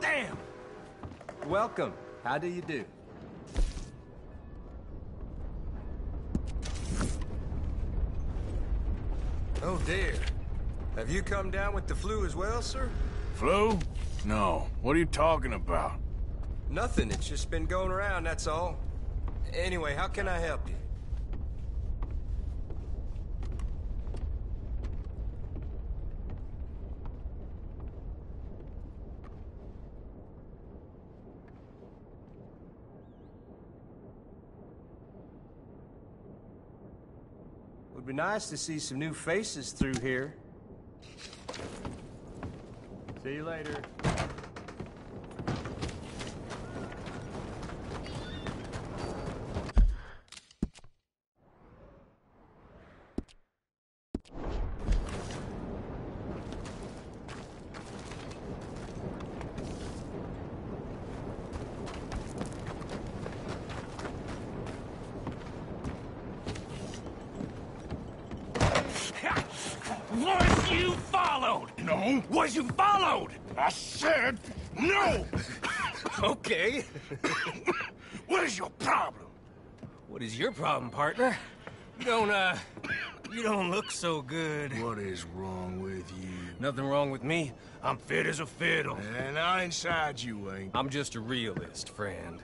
Damn! Welcome. How do you do? Oh dear. Have you come down with the flu as well, sir? Flu? No. What are you talking about? Nothing. It's just been going around, that's all. Anyway, how can I help you? Would be nice to see some new faces through here. See you later. Was you followed? No. Was you followed? I said no. Okay. What is your problem? What is your problem, partner? You don't look so good. What is wrong with you? Nothing wrong with me. I'm fit as a fiddle. And I inside you ain't. I'm just a realist, friend.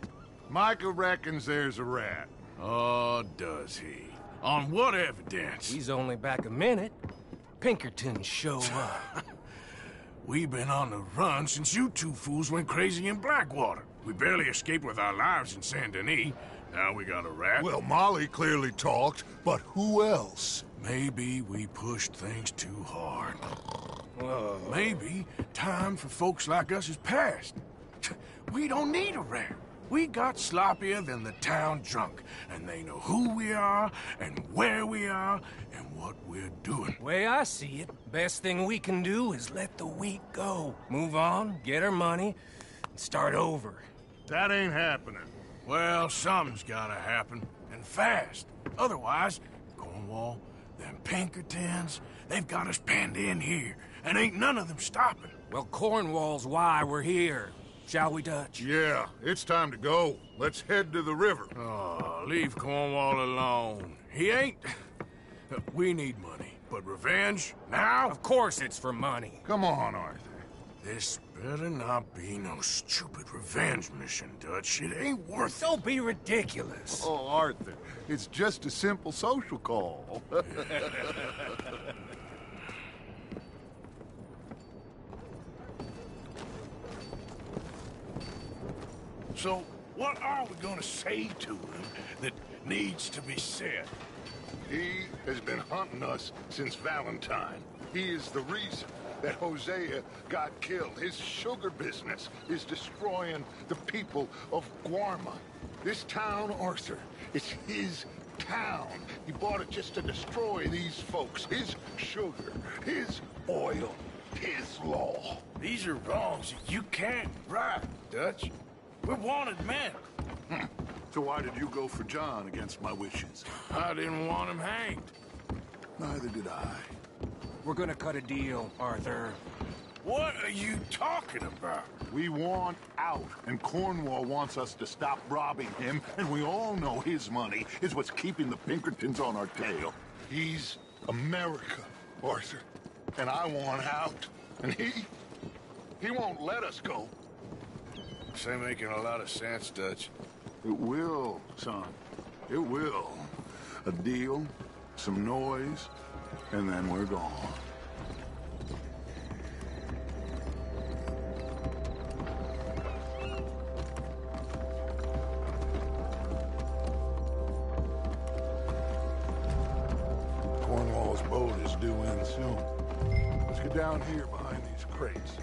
Micah reckons there's a rat. Oh, does he? On what evidence? He's only back a minute. Pinkerton show up. We've been on the run since you two fools went crazy in Blackwater. We barely escaped with our lives in Saint Denis. Now we got a rat. Well, Molly clearly talked, but who else? Maybe we pushed things too hard. Maybe time for folks like us is past. We don't need a rat. We got sloppier than the town drunk, and they know who we are, and where we are, and what we're doing. Way I see it, best thing we can do is let the week go. Move on, get our money, and start over. That ain't happening. Well, something's gotta happen, and fast. Otherwise, Cornwall, them Pinkertons, they've got us penned in here, and ain't none of them stopping. Well, Cornwall's why we're here. Shall we, Dutch? Yeah, it's time to go. Let's head to the river. Oh, leave Cornwall alone. He ain't... We need money, but revenge, now? Of course it's for money. Come on, Arthur. This better not be no stupid revenge mission, Dutch. It ain't worth it. Don't be ridiculous. Oh, Arthur, it's just a simple social call. So, what are we gonna say to him that needs to be said? He has been hunting us since Valentine. He is the reason that Hosea got killed. His sugar business is destroying the people of Guarma. This town, Arthur, it's his town. He bought it just to destroy these folks. His sugar, his oil, his law. These are wrongs that you can't right, Dutch. We're wanted men. So why did you go for John against my wishes? I didn't want him hanged. Neither did I. We're gonna cut a deal, Arthur. What are you talking about? We want out, and Cornwall wants us to stop robbing him, and we all know his money is what's keeping the Pinkertons on our tail. He's America, Arthur, and I want out, and he won't let us go. This ain't making a lot of sense, Dutch. It will, son. It will. A deal, some noise, and then we're gone. Cornwall's boat is due in soon. Let's get down here behind these crates.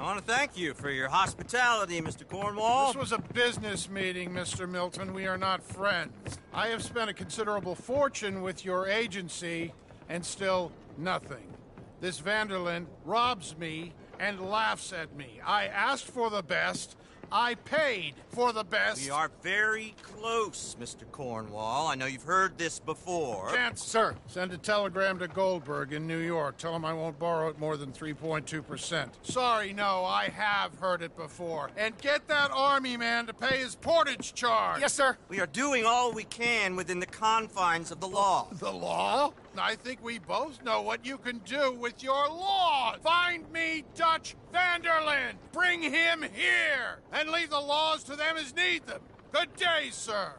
I want to thank you for your hospitality, Mr. Cornwall. This was a business meeting, Mr. Milton. We are not friends. I have spent a considerable fortune with your agency, and still nothing. This Vanderlyn robs me and laughs at me. I asked for the best. I paid for the best. We are very close, Mr. Cornwall. I know you've heard this before. Chance, sir. Send a telegram to Goldberg in New York. Tell him I won't borrow it more than 3.2%. Sorry, no, I have heard it before. And get that army man to pay his portage charge. Yes, sir. We are doing all we can within the confines of the law. The law? I think we both know what you can do with your law. Find me Dutch Vanderlyn. Bring him here. And leave the laws to them as need them. Good day, sir.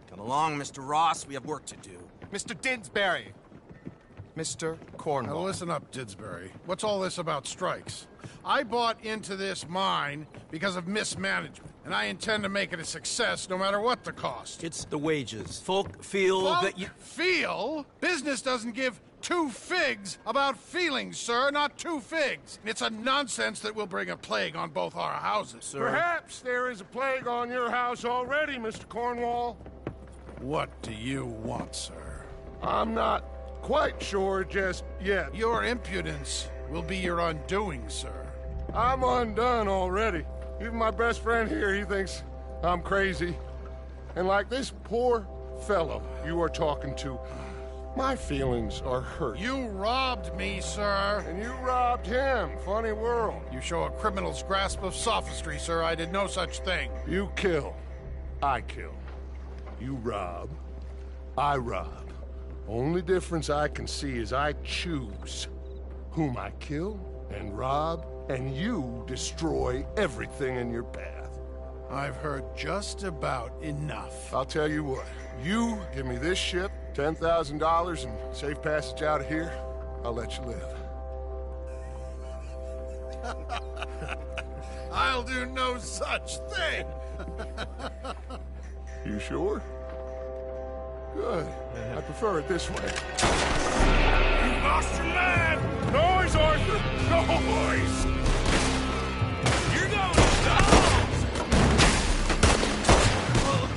Come along, Mr. Ross. We have work to do. Mr. Didsbury. Mr. Cornwall. Now listen up, Didsbury. What's all this about strikes? I bought into this mine because of mismanagement, and I intend to make it a success no matter what the cost. It's the wages. Folk feel that you... Feel? Business doesn't give two figs about feelings, sir, not two figs. It's a nonsense that will bring a plague on both our houses. Sir. Perhaps there is a plague on your house already, Mr. Cornwall. What do you want, sir? I'm not quite sure just yet. Your impudence will be your undoing, sir. I'm undone already. Even my best friend here, he thinks I'm crazy. And like this poor fellow you are talking to, my feelings are hurt. You robbed me, sir. And you robbed him. Funny world. You show a criminal's grasp of sophistry, sir. I did no such thing. You kill. I kill. You rob. I rob. Only difference I can see is I choose whom I kill and rob, and you destroy everything in your path. I've heard just about enough. I'll tell you what. You give me this ship, $10,000, and safe passage out of here, I'll let you live. I'll do no such thing. You sure? Good. I prefer it this way. You lost your man! Noise, Arthur! Noise! You're going to dogs!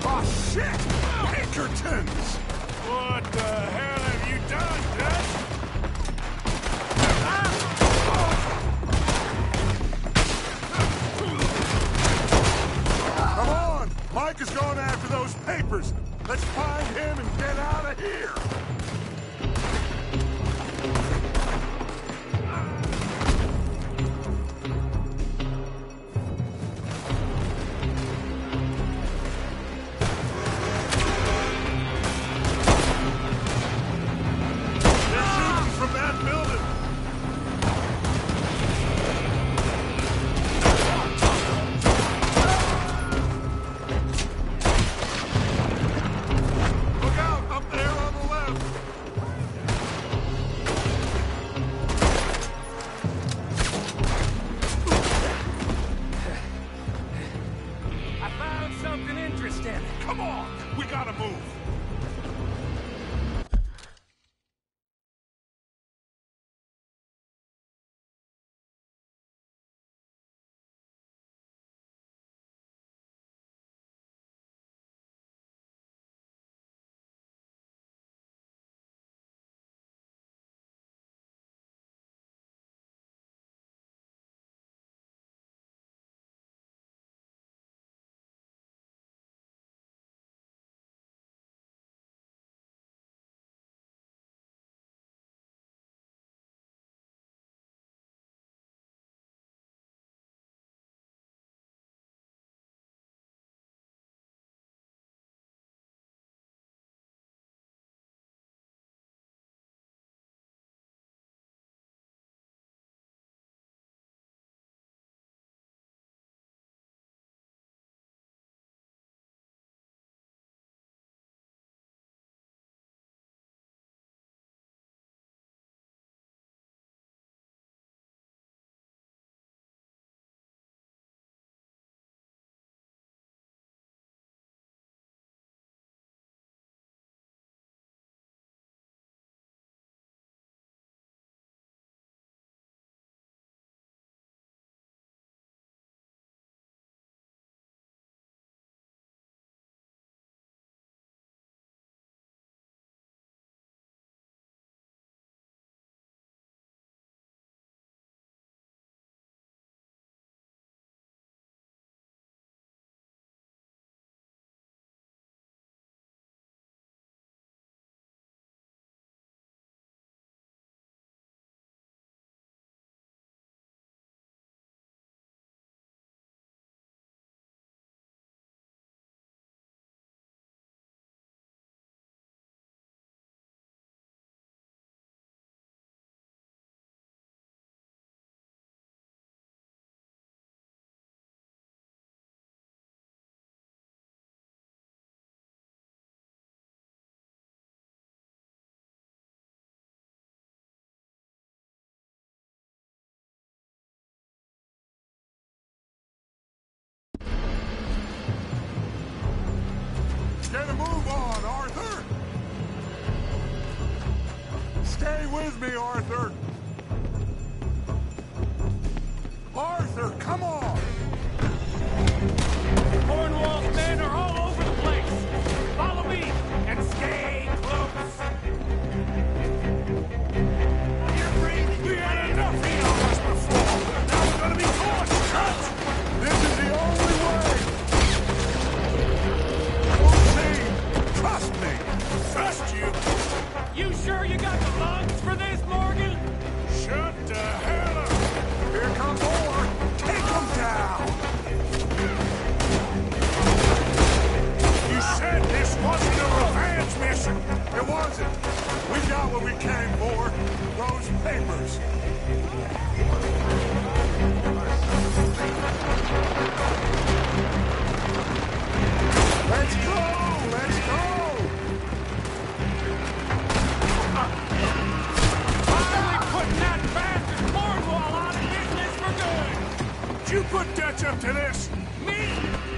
Oh, shit! Pinkertons! What the hell have you done, Dutch? Come on! Mike is going after those papers. Let's find him and get out of here. Get a move on, Arthur! Stay with me, Arthur! Arthur, come on! Cornwall's men are all over the place. Follow me and stay close. We had enough heat on us before. Now we're gonna be forced to cut. This is the only way! Full team, trust me! Trust you? You sure you got the lungs for this, Morgan? Shut the hell up. Here comes more! Take them down. You said this wasn't a revenge mission. It wasn't! We got what we came for! Those papers! Let's go! Let's go! Finally putting that bastard Cornwall out of business for good. Did you put Dutch up to this? Me?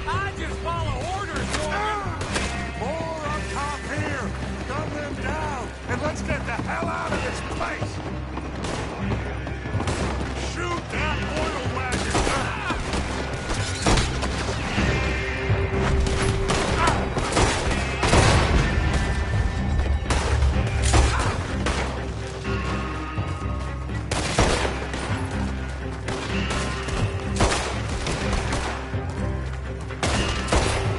I just follow orders, Morgan. More up top here! Gun them down! And let's get the hell out of this place! Shoot that oil wagon!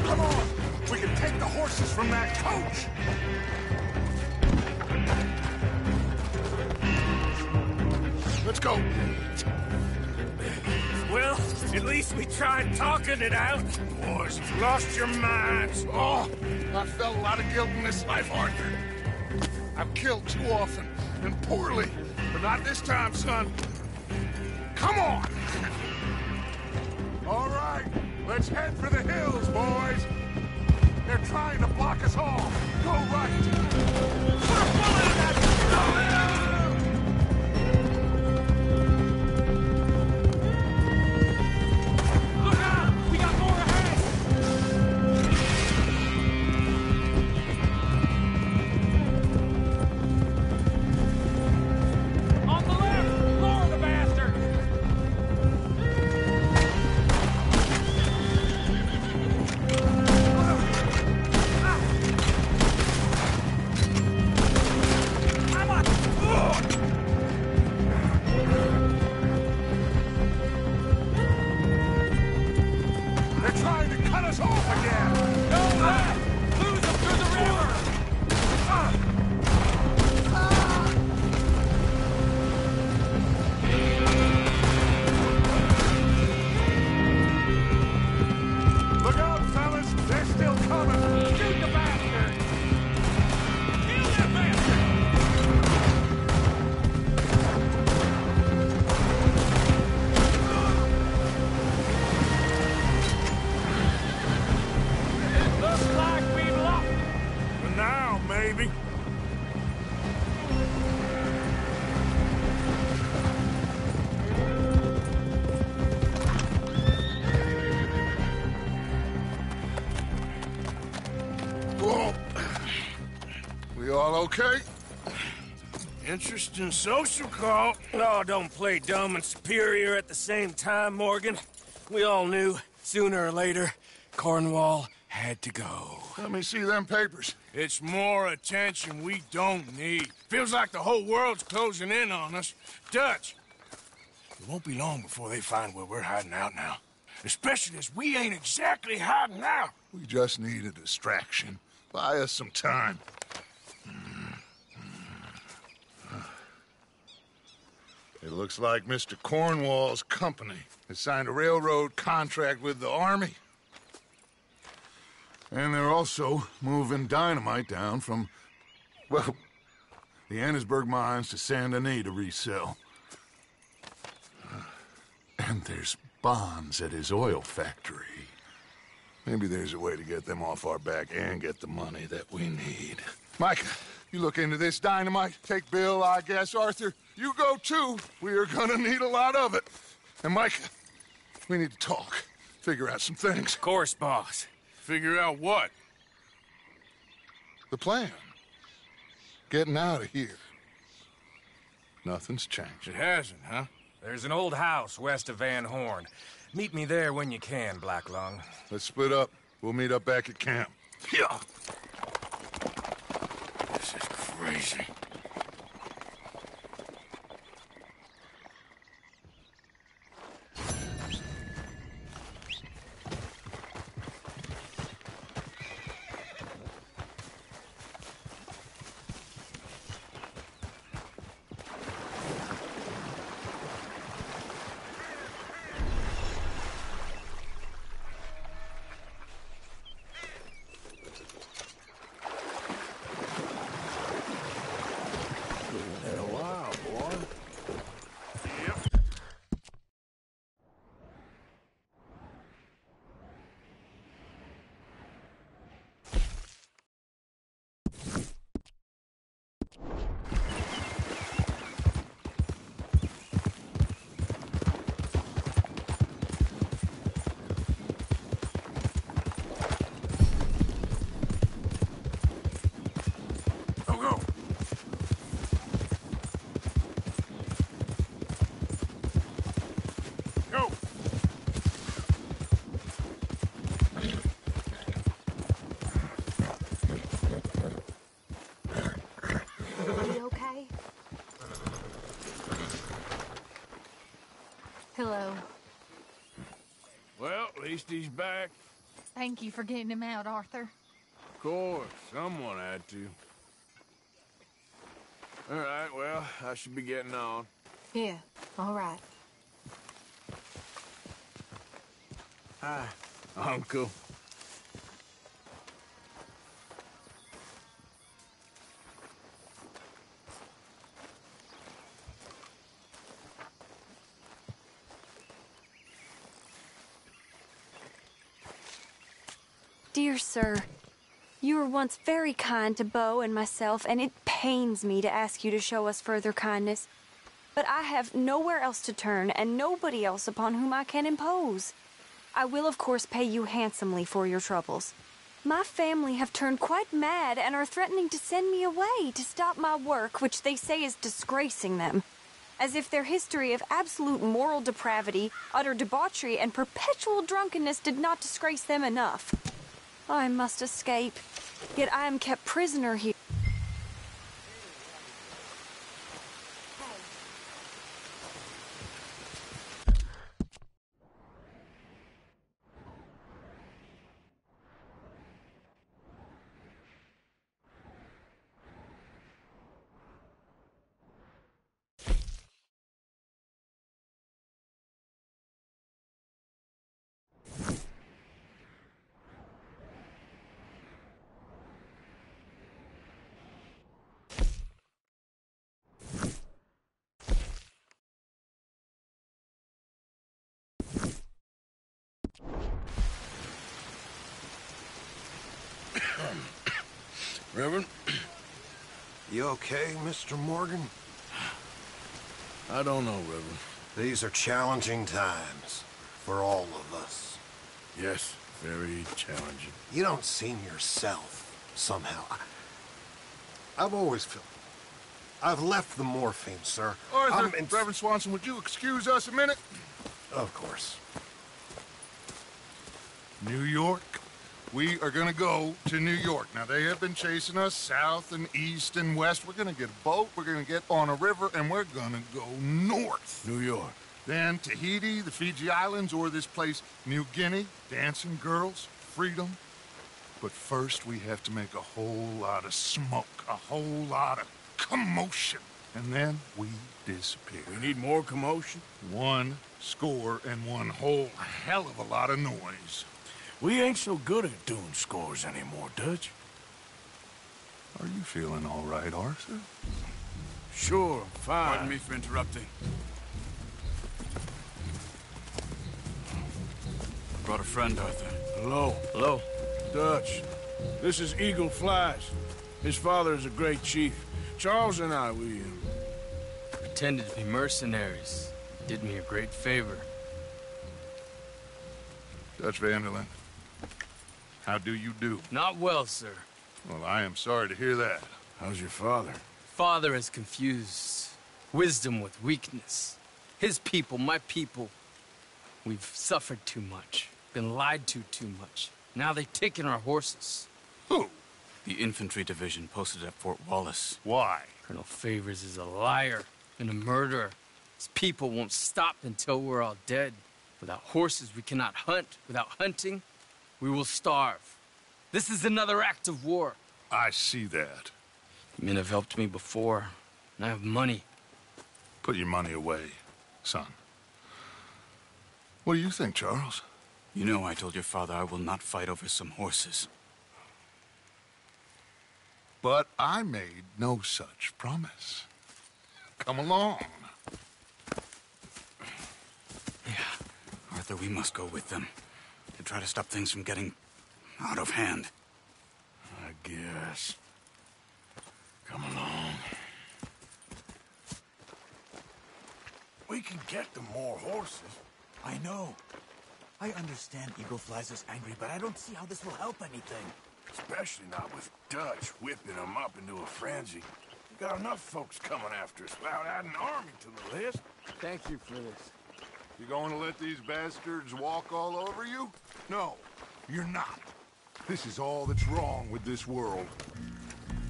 Come on! We can take the horses from that coach! Let's go! Well, at least we tried talking it out. Boys, you've lost your minds. Oh, I felt a lot of guilt in this life, Arthur. I've killed too often, and poorly. But not this time, son. Come on! All right, let's head for the hills, boys. They're trying to block us off. Go right. Look out! We got more ahead! On the left! More of the bastards! They're trying to cut us off again. Go left! Lose them through the river! Look out, fellas. They're still coming. Shoot the bastard! Kill that bastard! Looks like we've lost. For now, maybe. Whoa. We all okay? Interesting social call. Oh, don't play dumb and superior at the same time, Morgan. We all knew, sooner or later, Cornwall had to go. Let me see them papers. It's more attention we don't need. Feels like the whole world's closing in on us. Dutch, it won't be long before they find where we're hiding out now. Especially as we ain't exactly hiding out. We just need a distraction. Buy us some time. It looks like Mr. Cornwall's company has signed a railroad contract with the Army. And they're also moving dynamite down from, well, the Annesburg mines to Saint Denis to resell. And there's bonds at his oil factory. Maybe there's a way to get them off our back and get the money that we need. Micah, you look into this dynamite. Take Bill, I guess. Arthur, you go too. We are gonna need a lot of it. And Micah, we need to talk. Figure out some things. Of course, boss. Figure out what? the plan. Getting out of here. Nothing's changed. It hasn't, huh? There's an old house west of Van Horn. Meet me there when you can, Black Lung. Let's split up. We'll meet up back at camp. Yeah. This is crazy. Hello. Well, at least he's back. Thank you for getting him out, Arthur. Of course, someone had to. All right, well, I should be getting on. Yeah, all right. Hi, Uncle. Dear sir, you were once very kind to Beau and myself, and it pains me to ask you to show us further kindness. But I have nowhere else to turn, and nobody else upon whom I can impose. I will, of course, pay you handsomely for your troubles. My family have turned quite mad and are threatening to send me away to stop my work, which they say is disgracing them. As if their history of absolute moral depravity, utter debauchery, and perpetual drunkenness did not disgrace them enough. I must escape, yet I am kept prisoner here. Reverend? You okay, Mr. Morgan? I don't know, Reverend. These are challenging times for all of us. Yes, very challenging. You don't seem yourself, somehow. I've always felt... I've left the morphine, sir. Arthur, Reverend Swanson, would you excuse us a minute? Of course. New York? We are gonna go to New York. Now, they have been chasing us south and east and west. We're gonna get a boat, we're gonna get on a river, and we're gonna go north. New York. Then Tahiti, the Fiji Islands, or this place, New Guinea, dancing girls, freedom. But first, we have to make a whole lot of smoke, a whole lot of commotion. And then we disappear. We need more commotion? 1 score and 1 whole hell of a lot of noise. We ain't so good at doing scores anymore, Dutch. Are you feeling all right, Arthur? Sure, fine. Pardon me for interrupting. Brought a friend, Arthur. Hello. Hello. Dutch. This is Eagle Flies. His father is a great chief. Charles and I, we... pretended to be mercenaries. Did me a great favor. Dutch Vanderlyn. How do you do? Not well, sir. Well, I am sorry to hear that. How's your father? Father has confused wisdom with weakness. His people, my people, we've suffered too much, been lied to too much. Now they've taken our horses. Who? The infantry division posted at Fort Wallace. Why? Colonel Favors is a liar and a murderer. His people won't stop until we're all dead. Without horses, we cannot hunt. Without hunting, we will starve. This is another act of war. I see that. Men have helped me before, and I have money. Put your money away, son. What do you think, Charles? You know I told your father I will not fight over some horses. But I made no such promise. Come along. Yeah, Arthur, we must go with them to try to stop things from getting out of hand. I guess. Come along. We can get them more horses. I know. I understand Eagle Flies is angry, but I don't see how this will help anything. Especially not with Dutch whipping them up into a frenzy. We got enough folks coming after us without adding an army to the list. Thank you for this. You going to let these bastards walk all over you? No, you're not. This is all that's wrong with this world.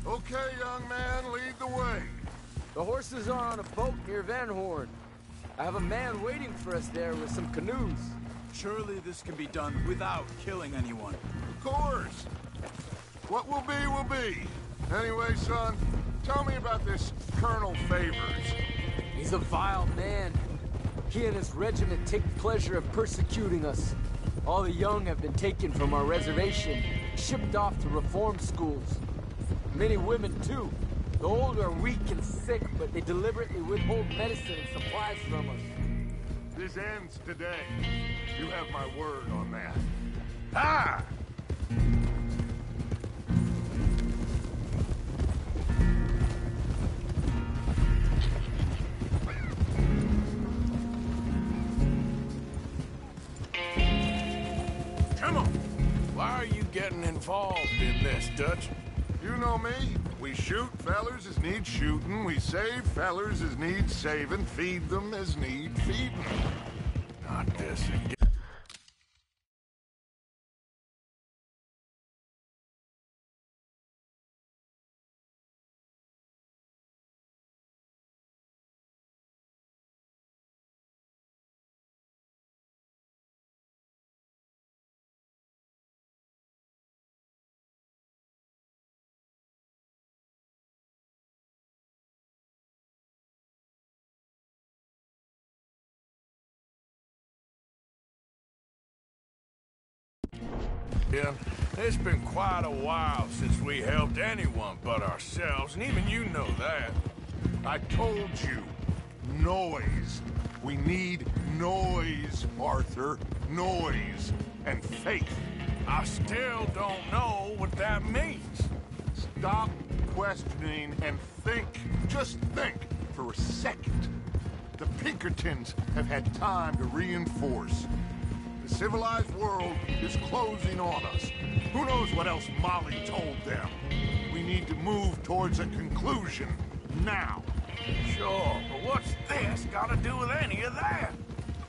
Okay, young man, lead the way. The horses are on a boat near Van Horn. I have a man waiting for us there with some canoes. Surely this can be done without killing anyone. Of course. What will be, will be. Anyway, son, tell me about this Colonel Favors. He's a vile man. He and his regiment take pleasure of persecuting us. All the young have been taken from our reservation, shipped off to reform schools. Many women, too. The old are weak and sick, but they deliberately withhold medicine and supplies from us. This ends today. You have my word on that. Ah! Come on. Why are you getting involved in this, Dutch? You know me. We shoot fellers as need shooting. We save fellers as need saving. Feed them as need feeding. Not this again. Yeah, it's been quite a while since we helped anyone but ourselves, and even you know that. I told you. Noise. We need noise, Arthur. Noise and faith. I still don't know what that means. Stop questioning and think. Just think for a second. The Pinkertons have had time to reinforce. The civilized world is closing on us. Who knows what else Molly told them? We need to move towards a conclusion now. Sure, but what's this got to do with any of that?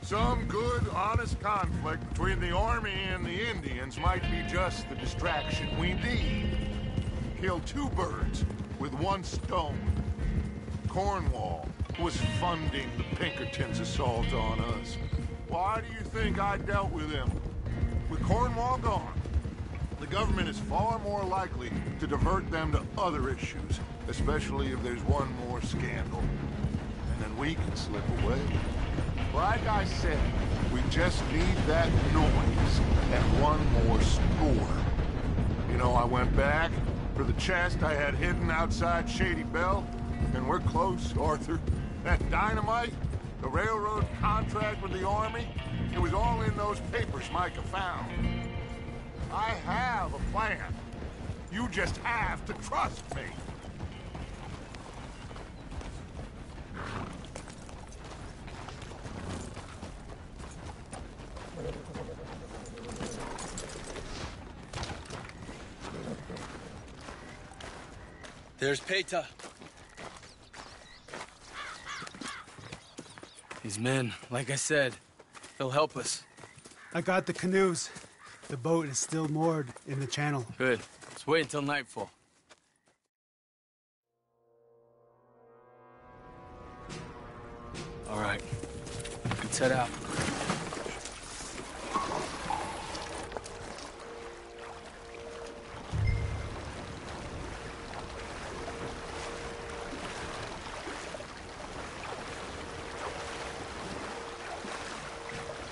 Some good, honest conflict between the army and the Indians might be just the distraction we need. Kill two birds with one stone. Cornwall was funding the Pinkertons' assault on us. Why do you think I dealt with him? With Cornwall gone, the government is far more likely to divert them to other issues, especially if there's one more scandal. And then we can slip away. Like I said, we just need that noise and one more score. You know, I went back for the chest I had hidden outside Shady Bell, and we're close, Arthur. That dynamite, the railroad contract with the Army, it was all in those papers Micah found. I have a plan. You just have to trust me. There's Peta. These men, like I said, they'll help us. I got the canoes. The boat is still moored in the channel. Good. Let's wait until nightfall. All right. Let's head out.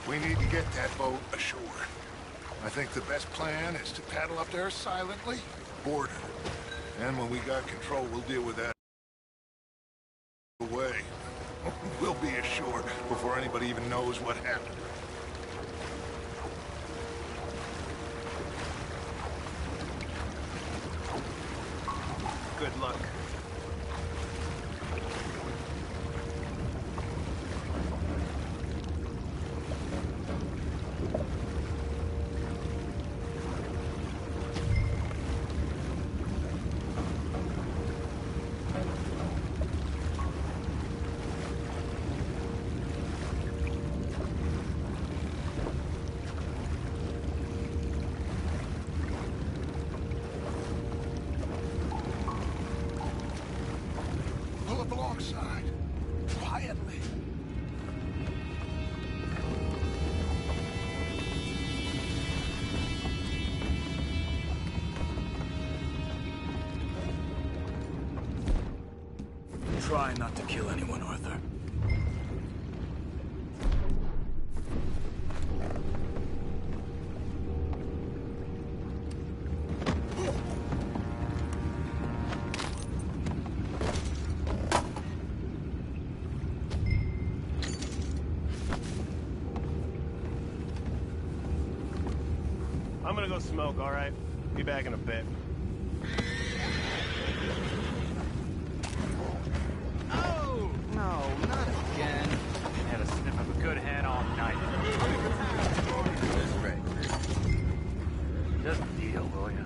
We need to get that boat ashore. I think the best plan is to paddle up there silently, board her. And when we got control, we'll deal with that away. We'll be ashore before anybody even knows what happened. Good luck. Pull up alongside, quietly. Try not to kill anyone, Arthur. I'm gonna go smoke, all right? Be back in a bit. Oh! No, not again. Had a sniff of a good hand all night. That's right. Just deal, will ya?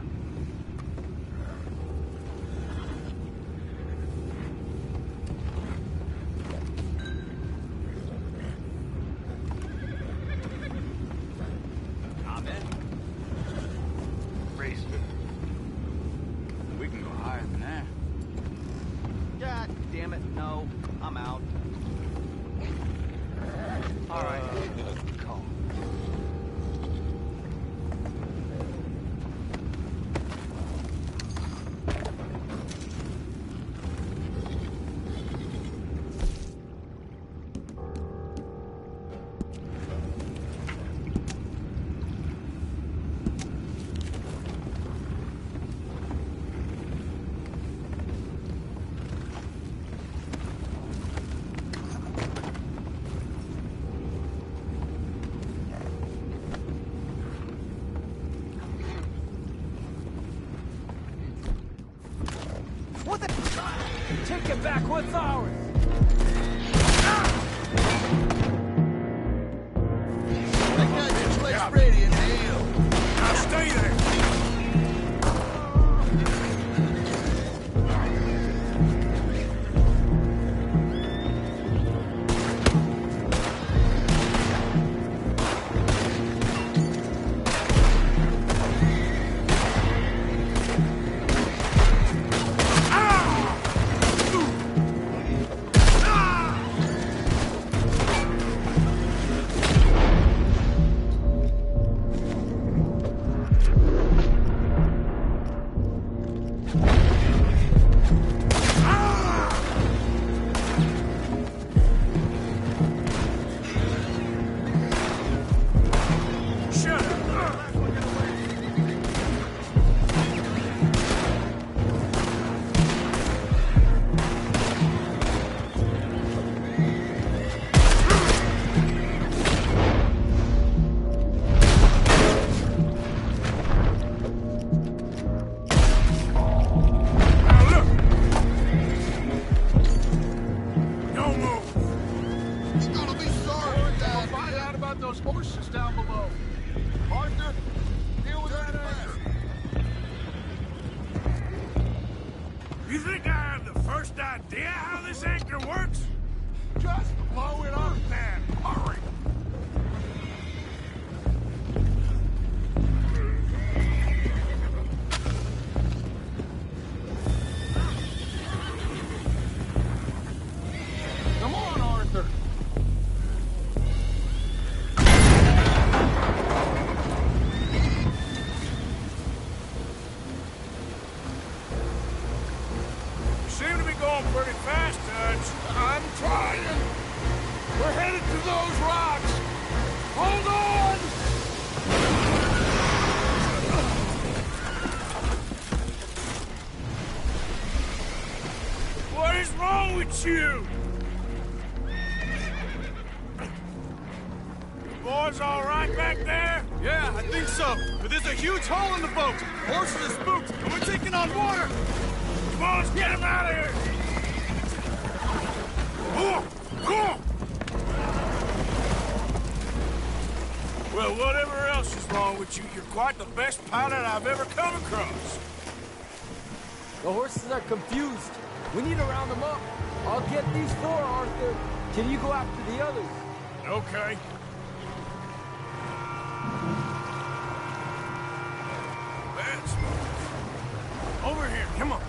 We can go higher than that. God damn it, no. I'm out. All right. Calm. What the? Take it back. What's ours? That guy just lays Brady in hell. Now stay there. Those horses down below. Arthur, deal with that ass. You think I have the first idea how this anchor works? Just blow it up then. Hurry. Come on, Arthur. You seem to be going pretty fast, Dutch. I'm trying. We're headed to those rocks. Hold on! What is wrong with you? Boys all right back there? Yeah, I think so. But there's a huge hole in the boat. Horses are spooked, and we're taking on water. Come on, let's get him out of here. Come. Well, whatever else is wrong with you, you're quite the best pilot I've ever come across. The horses are confused. We need to round them up. I'll get these 4, Arthur. Can you go after the others? Okay. That's over here. Come on.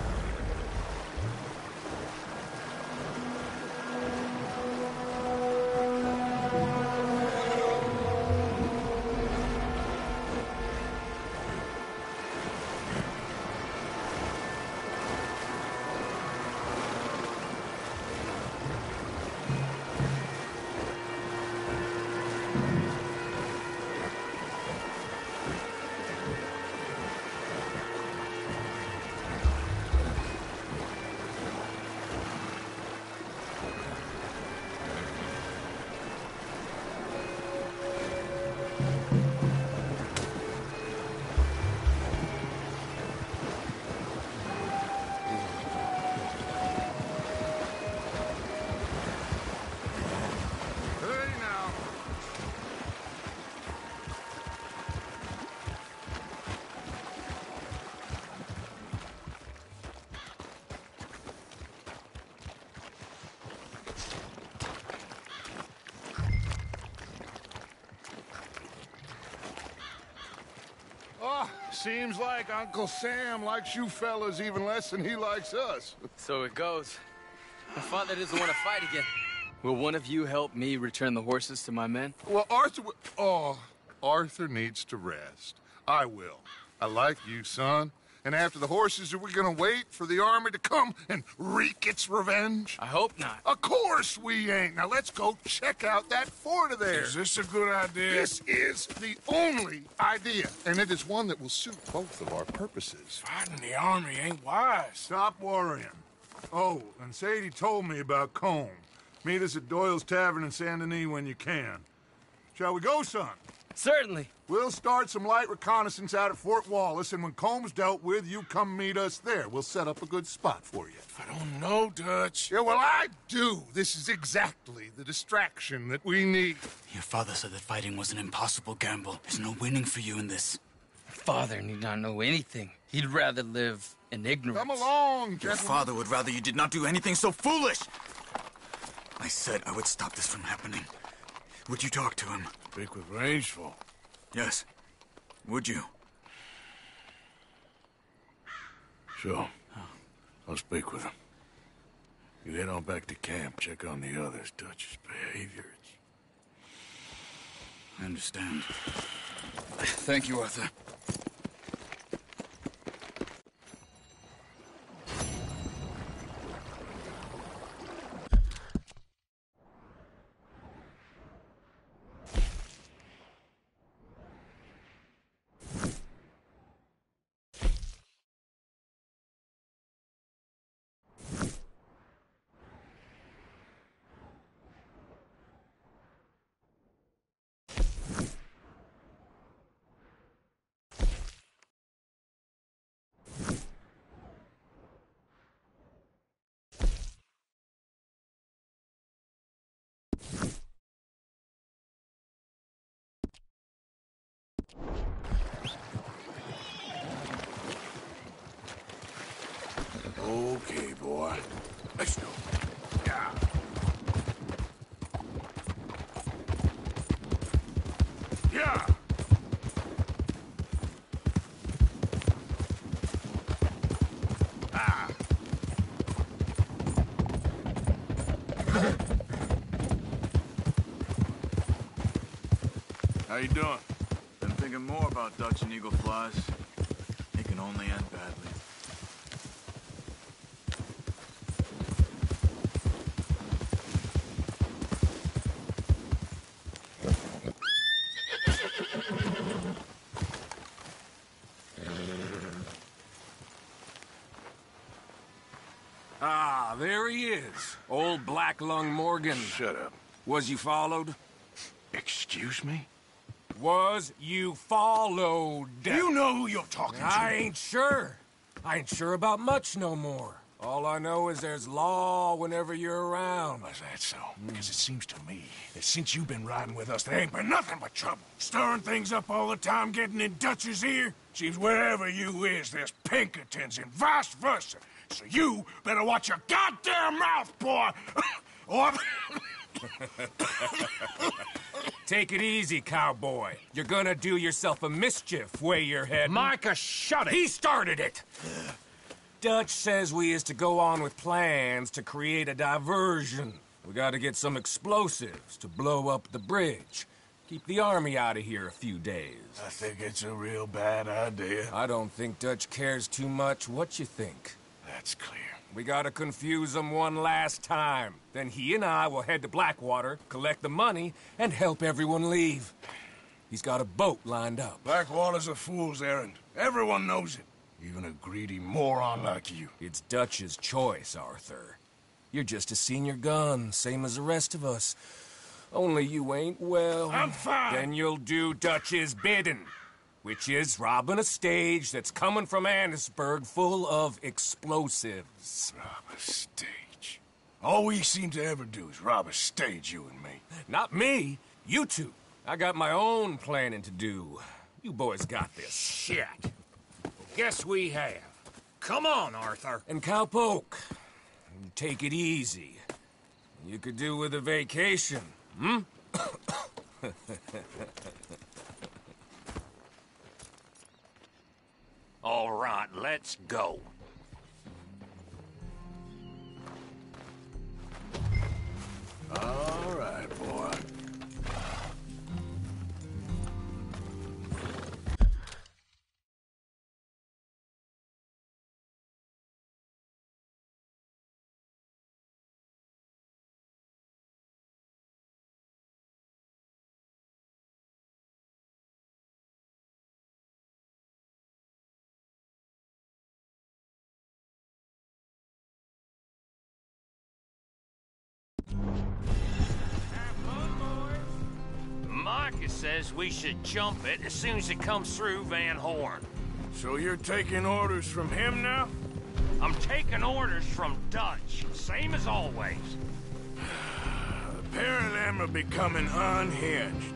Seems like Uncle Sam likes you fellas even less than he likes us. So it goes. My father doesn't want to fight again. Will one of you help me return the horses to my men? Well, Arthur needs to rest. I will. I like you, son. And after the horses, are we gonna wait for the army to come and wreak its revenge? I hope not. Of course we ain't. Now let's go check out that fort of theirs. Is this a good idea? This is the only idea, and it is one that will suit both of our purposes. Fighting the army ain't wise. Stop worrying. Oh, and Sadie told me about Combe. Meet us at Doyle's Tavern in Saint Denis when you can. Shall we go, son? Certainly. We'll start some light reconnaissance out at Fort Wallace, and when Combs dealt with, you come meet us there. We'll set up a good spot for you. I don't know, Dutch. Yeah, well, I do. This is exactly the distraction that we need. Your father said that fighting was an impossible gamble. There's no winning for you in this. Father need not know anything. He'd rather live in ignorance. Come along, gentlemen. Your father would rather you did not do anything so foolish. I said I would stop this from happening. Would you talk to him? Speak with Rangeful. Yes. Would you? Sure. I'll speak with him. You head on back to camp, check on the others. Dutch's behavior. I understand. Thank you, Arthur. Okay, boy. Let's go. Yeah. Yeah. Ah. How you doing? Been thinking more about Dutch and Eagle flies. It can only end badly. Ah, there he is. Old Black Lung Morgan. Shut up. Was you followed? Excuse me? Was you followed? You know who you're talking to. I ain't sure. I ain't sure about much no more. All I know is there's law whenever you're around. Is that so? Because it seems to me that since you've been riding with us, there ain't been nothing but trouble. Stirring things up all the time, getting in Dutch's ear. Seems wherever you is, there's Pinkertons and vice versa. So you better watch your goddamn mouth, boy! Or... Take it easy, cowboy. You're gonna do yourself a mischief way you're heading. Micah, shut it! He started it! Dutch says we is to go on with plans to create a diversion. We gotta get some explosives to blow up the bridge. Keep the army out of here a few days. I think it's a real bad idea. I don't think Dutch cares too much what you think. That's clear. We gotta confuse him one last time. Then he and I will head to Blackwater, collect the money, and help everyone leave. He's got a boat lined up. Blackwater's a fool's errand. Everyone knows it. Even a greedy moron like you. It's Dutch's choice, Arthur. You're just a senior gun, same as the rest of us. Only you ain't well. I'm fine. Then you'll do Dutch's bidding, which is robbing a stage that's coming from Annisburg full of explosives. Rob a stage? All we seem to ever do is rob a stage, you and me. Not me. You two. I got my own planning to do. You boys got this. Shit. Guess we have. Come on, Arthur. And Cowpoke, take it easy. You could do with a vacation, hmm? All right, let's go. All right, boy. Micah says we should jump it as soon as it comes through Van Horn. So you're taking orders from him now? I'm taking orders from Dutch, same as always. The pair of them are becoming unhinged.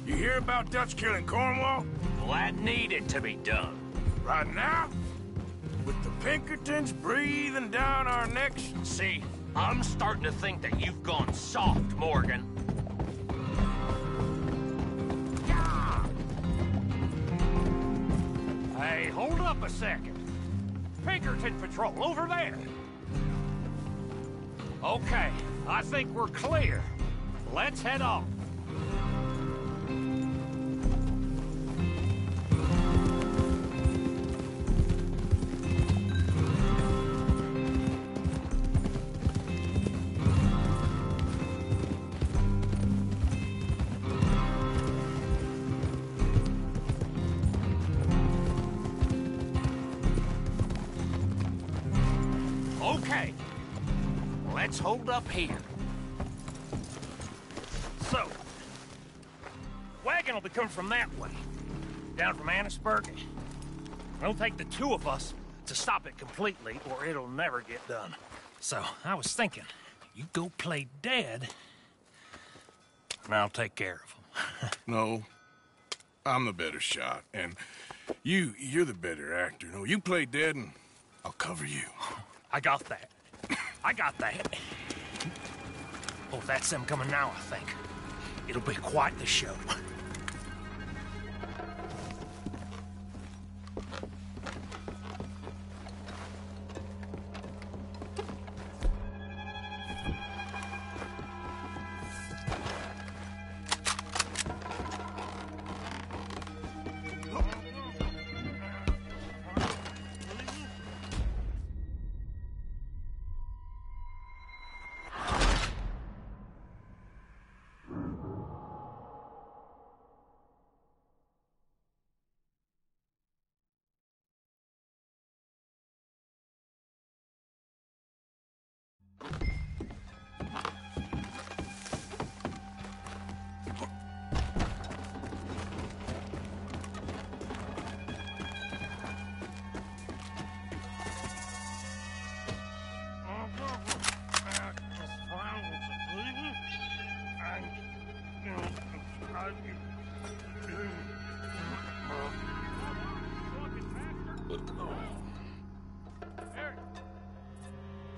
You hear about Dutch killing Cornwall? Well, that needed to be done. Right now? With the Pinkertons breathing down our necks? See, I'm starting to think that you've gone soft, Morgan. Hey, hold up a second. Pinkerton Patrol, over there. Okay, I think we're clear. Let's head off. Okay, let's hold up here. So, wagon will be coming from that way, down from Annisburg. It'll take the two of us to stop it completely, or it'll never get done. So, I was thinking, you go play dead, and I'll take care of them. No, I'm the better shot, and you're the better actor. No, you play dead, and I'll cover you. I got that. I got that. Oh, that's them coming now, I think. It'll be quite the show.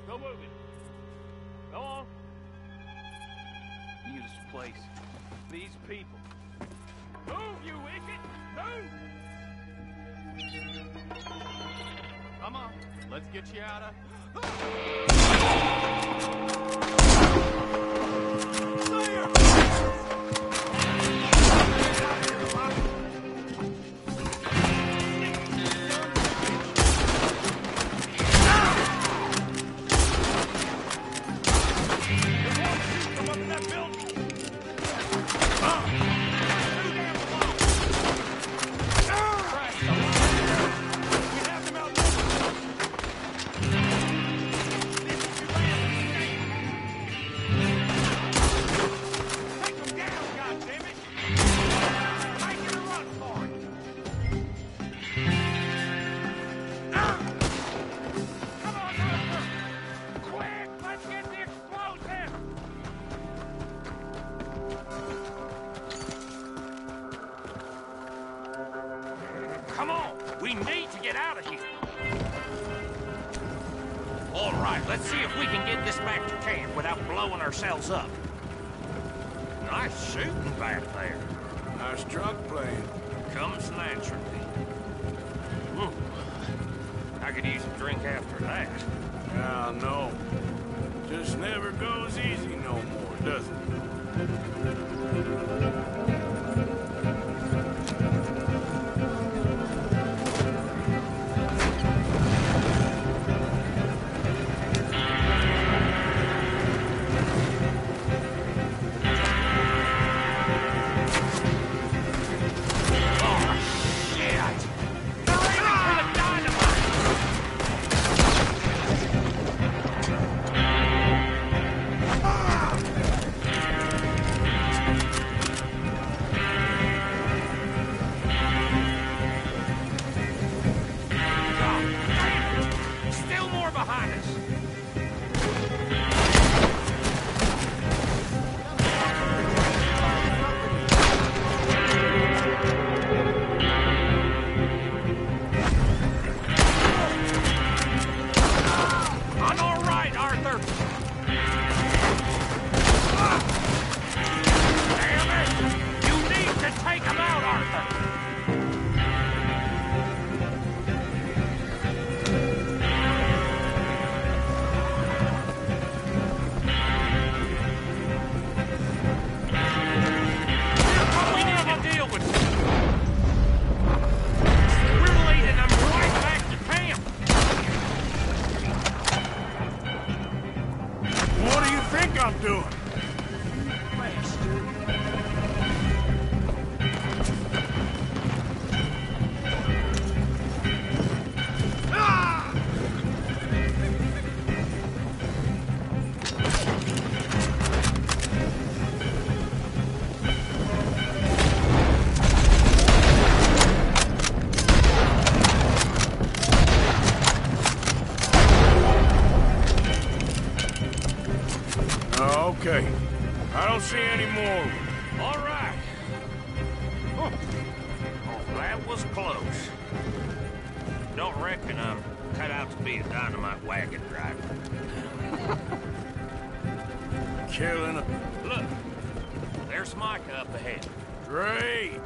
Go move it. Go on. Use this place. These people. Move, you wicked! Move! Come on. Let's get you out of... Come on! We need to get out of here! All right, let's see if we can get this back to camp without blowing ourselves up. Nice shooting back there. Nice drug playing. Comes naturally. Ooh. I could use a drink after that. Yeah, no. Just never goes easy no more, does it? I'm doing. Okay. I don't see any more. All right. Oh, that was close. Don't reckon I'm cut out to be a dynamite wagon driver. Killing a... Look, there's Micah up ahead. Great!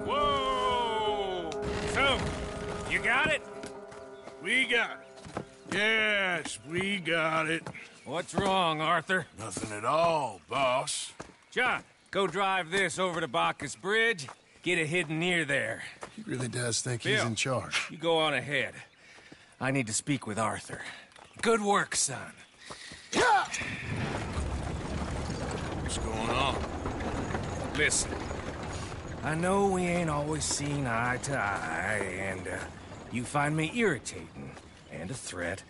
Whoa! So, you got it? We got it. Yes, we got it. What's wrong, Arthur? Nothing at all, boss. John, go drive this over to Bacchus Bridge. Get it hidden near there. He really does think Bill, he's in charge. You go on ahead. I need to speak with Arthur. Good work, son. What's going on? Listen, I know we ain't always seen eye to eye, and you find me irritating and a threat,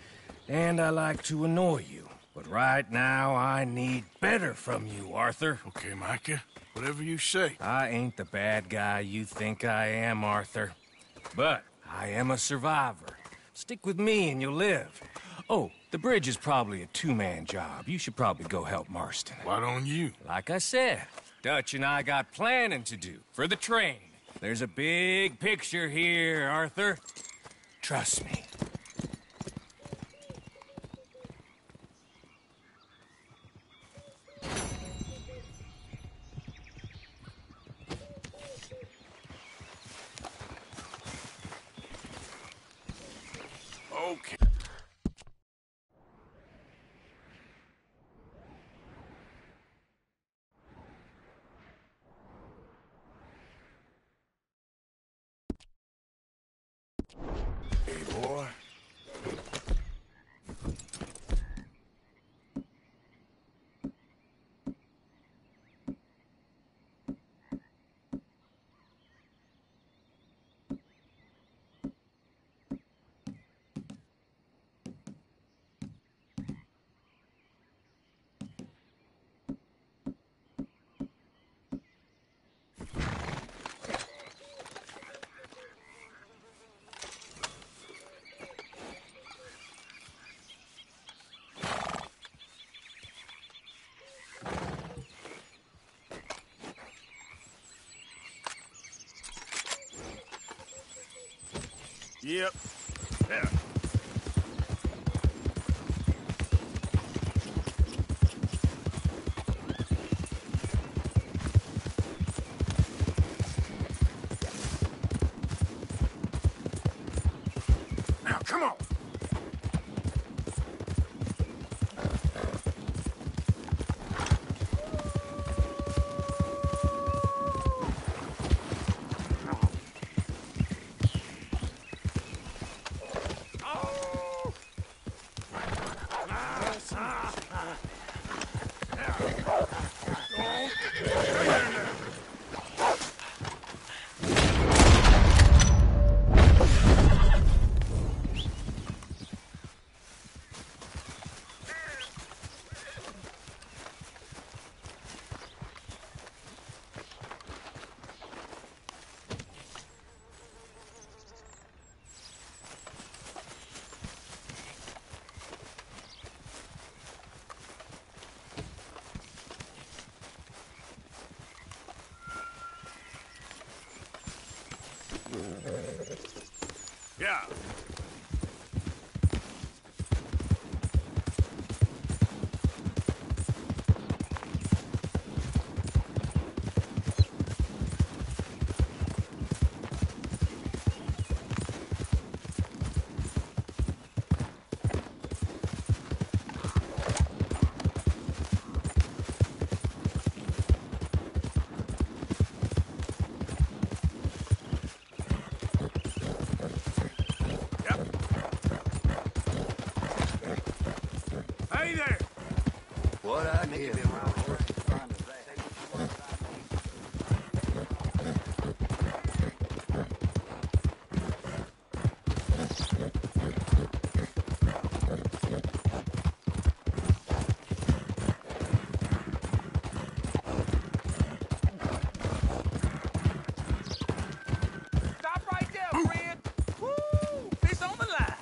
and I like to annoy you. But right now, I need better from you, Arthur. Okay, Micah. Whatever you say. I ain't the bad guy you think I am, Arthur. But I am a survivor. Stick with me and you'll live. Oh, the bridge is probably a two-man job. You should probably go help Marston. Why don't you? Like I said, Dutch and I got planning to do for the train. There's a big picture here, Arthur. Trust me. Okay. Hey, boy. Yep. Yeah. Now, come on. Yeah. Hey there! What I need. Stop right there, friend! Woo! Fish on the line!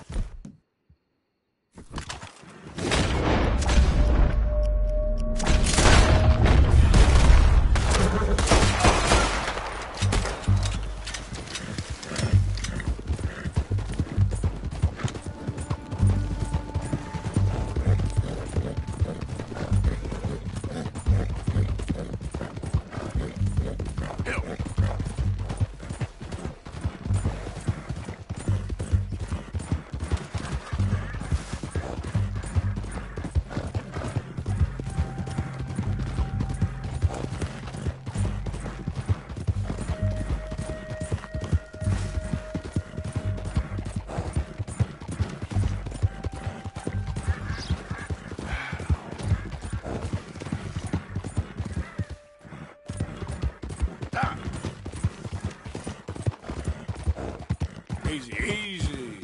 Easy, easy.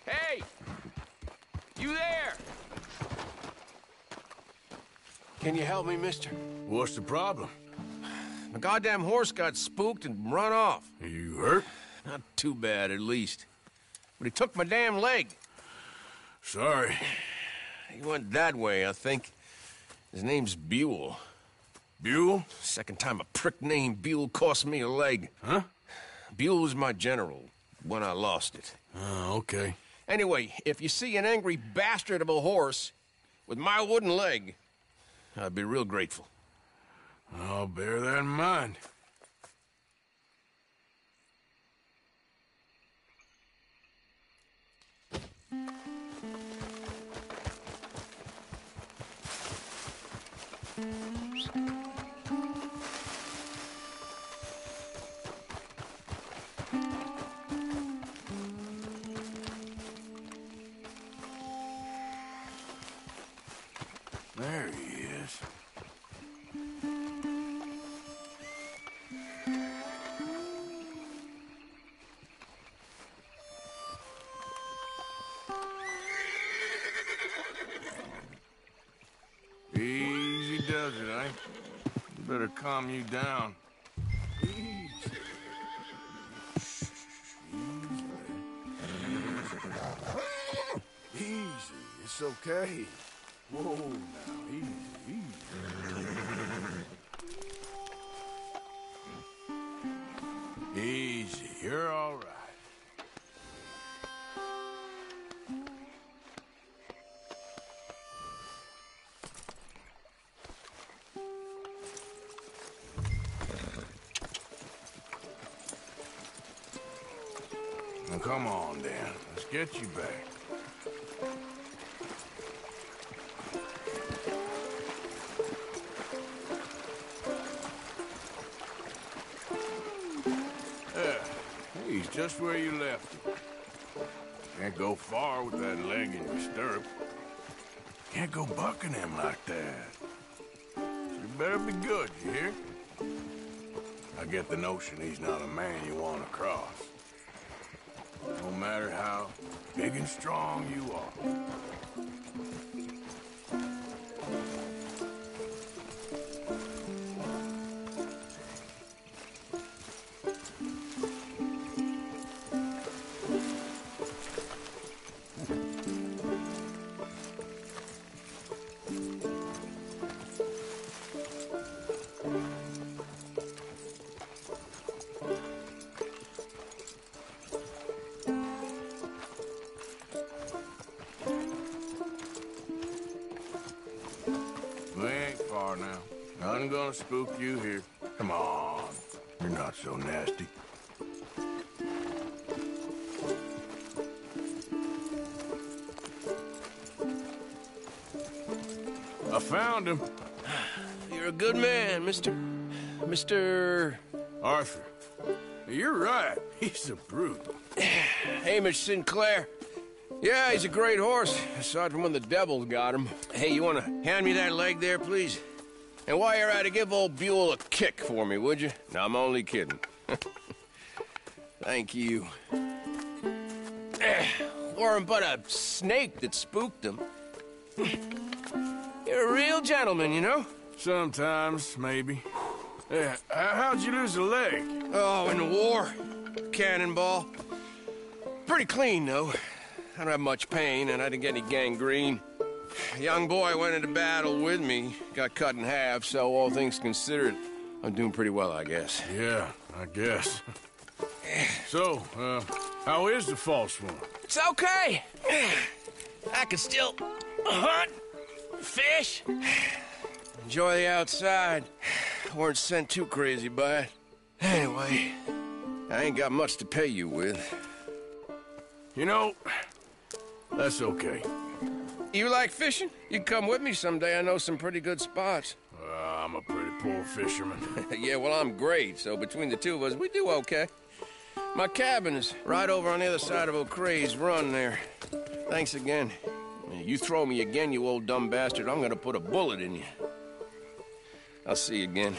Hey! You there? Can you help me, mister? What's the problem? My goddamn horse got spooked and run off. Are you hurt? Not too bad, at least. But he took my damn leg. Sorry. He went that way, I think. His name's Buell. Buell? Second time a prick named Buell cost me a leg. Huh? Buell was my general when I lost it. Oh, okay. Anyway, if you see an angry bastard of a horse with my wooden leg, I'd be real grateful. I'll bear that in mind. There he is. Easy does it, eh? Better calm you down. Easy. Easy. It's okay. Whoa, now, easy, easy. Easy, you're all right. Now, come on, Dan. Let's get you back. He's just where you left him. Can't go far with that leg in your stirrup. Can't go bucking him like that. You better be good, you hear? I get the notion he's not a man you want to cross. No matter how big and strong you are. We ain't far now. Nothing gonna spook you here. Come on. You're not so nasty. I found him. You're a good man, Mr. Arthur. You're right. He's a brute. Hamish Sinclair. Yeah, he's a great horse, aside from when the devil got him. Hey, you want to hand me that leg there, please? And while you're at it, give old Buell a kick for me, would you? No, I'm only kidding. Thank you. Weren't but a snake that spooked him. You're a real gentleman, you know? Sometimes, maybe. Yeah, how'd you lose a leg? Oh, in the war. Cannonball. Pretty clean, though. I don't have much pain, and I didn't get any gangrene. A young boy went into battle with me, got cut in half, so all things considered, I'm doing pretty well, I guess. Yeah, I guess. So, how is the false one? It's okay. I can still hunt, fish, enjoy the outside. Weren't sent too crazy by it. Anyway, I ain't got much to pay you with. You know, that's okay. You like fishing? You can come with me someday. I know some pretty good spots. I'm a pretty poor fisherman. Yeah, well, I'm great, so between the two of us, we do okay. My cabin is right over on the other side of O'Creagh's Run there. Thanks again. You throw me again, you old dumb bastard, I'm gonna put a bullet in you. I'll see you again.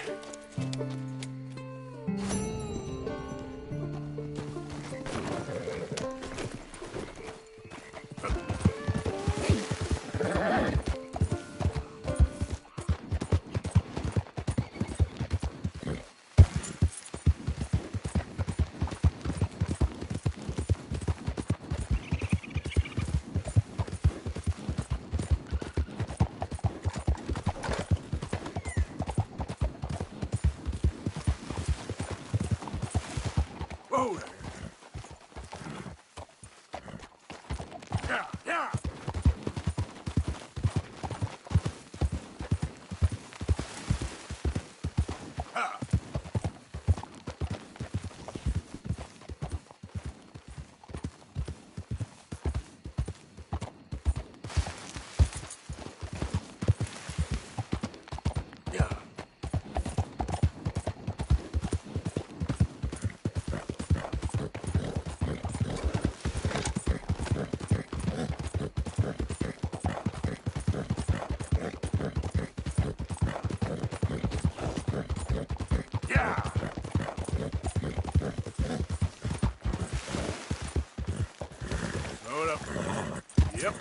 Yep.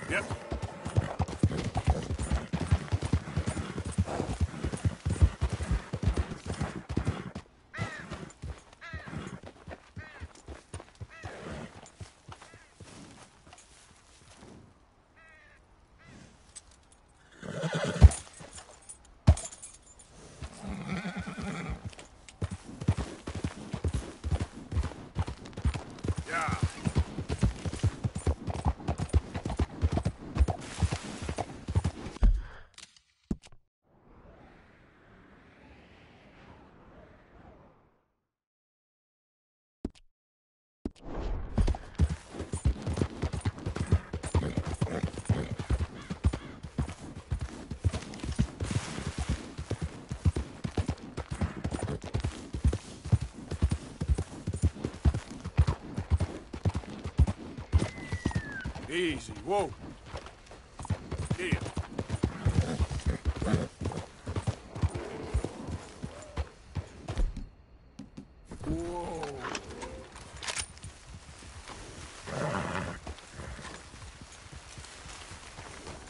Yep. Easy. Whoa. Here. Whoa.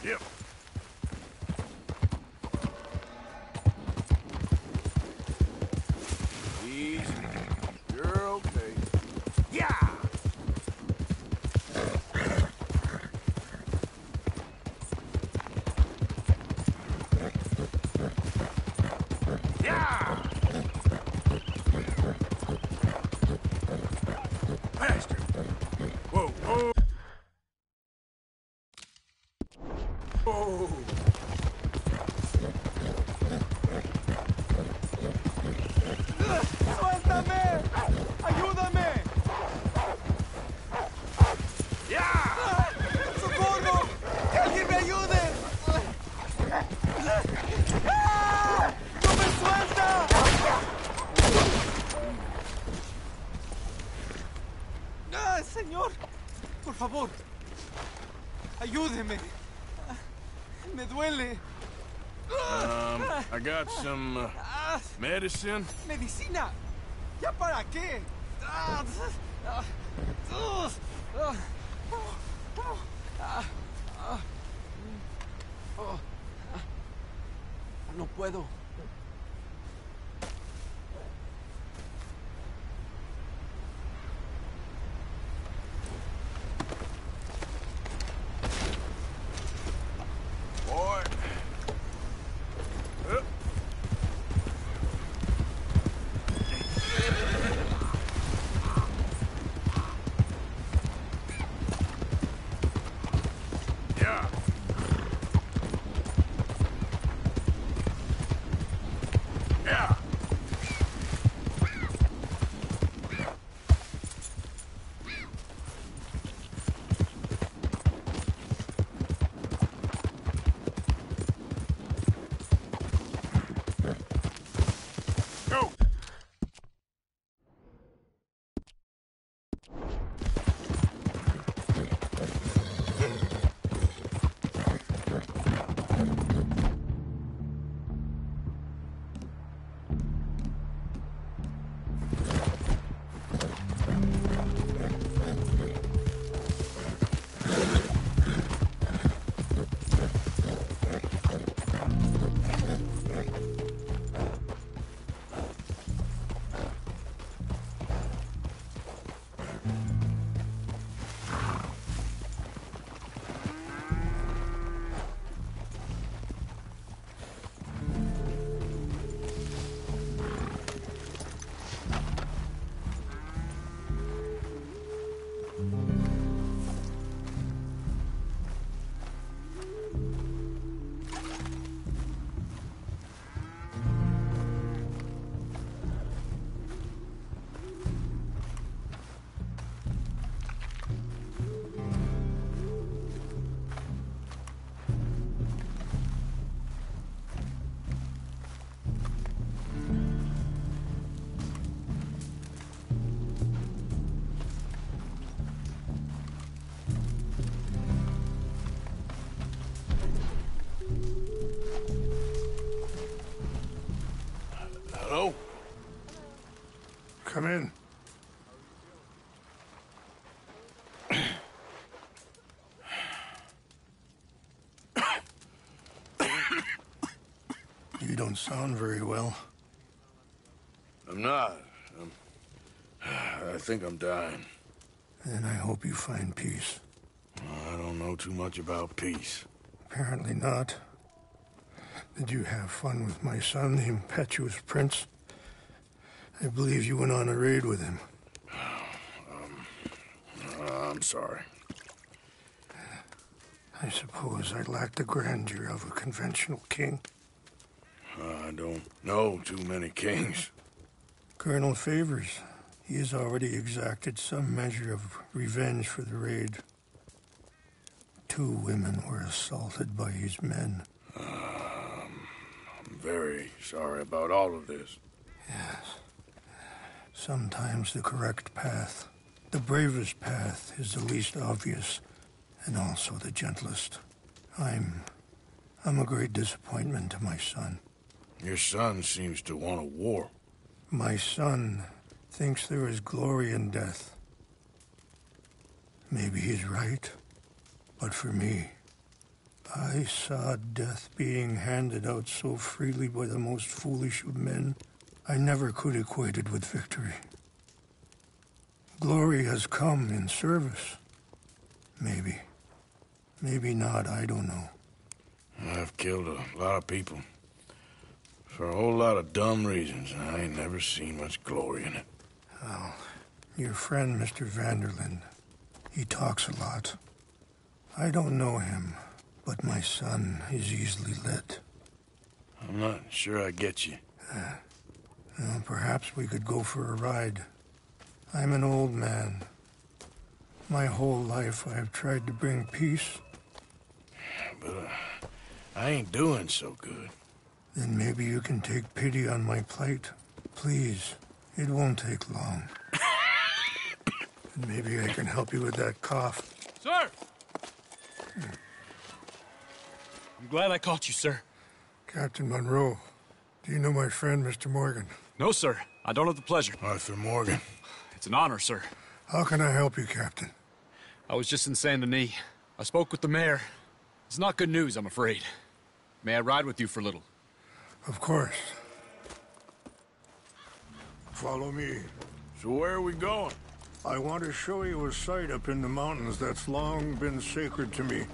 Yep. Easy. You're okay. Yeah! Faster! Whoa, whoa! Whoa! ¡Suéltame! ¡Ayúdame! ¡Ya! ¡Socorro! ¡Que alguien me ayude! ¡Ah! ¡No me suelta! ¡Ah, señor! Por favor, ayúdeme. Me duele. I got some medicine. ¿Medicina? ¿Ya para qué? No puedo. Boy. Yeah. Yeah. Go. Hello? Come in. You don't sound very well. I'm not. I think I'm dying. Then I hope you find peace. I don't know too much about peace. Apparently not. Did you have fun with my son, the impetuous prince? I believe you went on a raid with him. I'm sorry. I suppose I lack the grandeur of a conventional king. I don't know too many kings. Colonel Favors, he has already exacted some measure of revenge for the raid. 2 women were assaulted by his men. I'm very sorry about all of this. Yes. Sometimes the correct path, the bravest path, is the least obvious, and also the gentlest. I'm a great disappointment to my son. Your son seems to want a war. My son thinks there is glory in death. Maybe he's right, but for me, I saw death being handed out so freely by the most foolish of men, I never could equate it with victory. Glory has come in service. Maybe. Maybe not, I don't know. I've killed a lot of people. For a whole lot of dumb reasons, and I ain't never seen much glory in it. Well, your friend, Mr. Vanderlyn, he talks a lot. I don't know him, but my son is easily led. I'm not sure I get you. Well, perhaps we could go for a ride. I'm an old man. My whole life I've tried to bring peace. But I ain't doing so good. Then maybe you can take pity on my plight. Please, it won't take long. And maybe I can help you with that cough. Sir! I'm glad I caught you, sir. Captain Monroe, do you know my friend, Mr. Morgan? No, sir. I don't have the pleasure. Arthur Morgan. It's an honor, sir. How can I help you, Captain? I was just in Saint Denis. I spoke with the mayor. It's not good news, I'm afraid. May I ride with you for a little? Of course. Follow me. So where are we going? I want to show you a site up in the mountains that's long been sacred to me.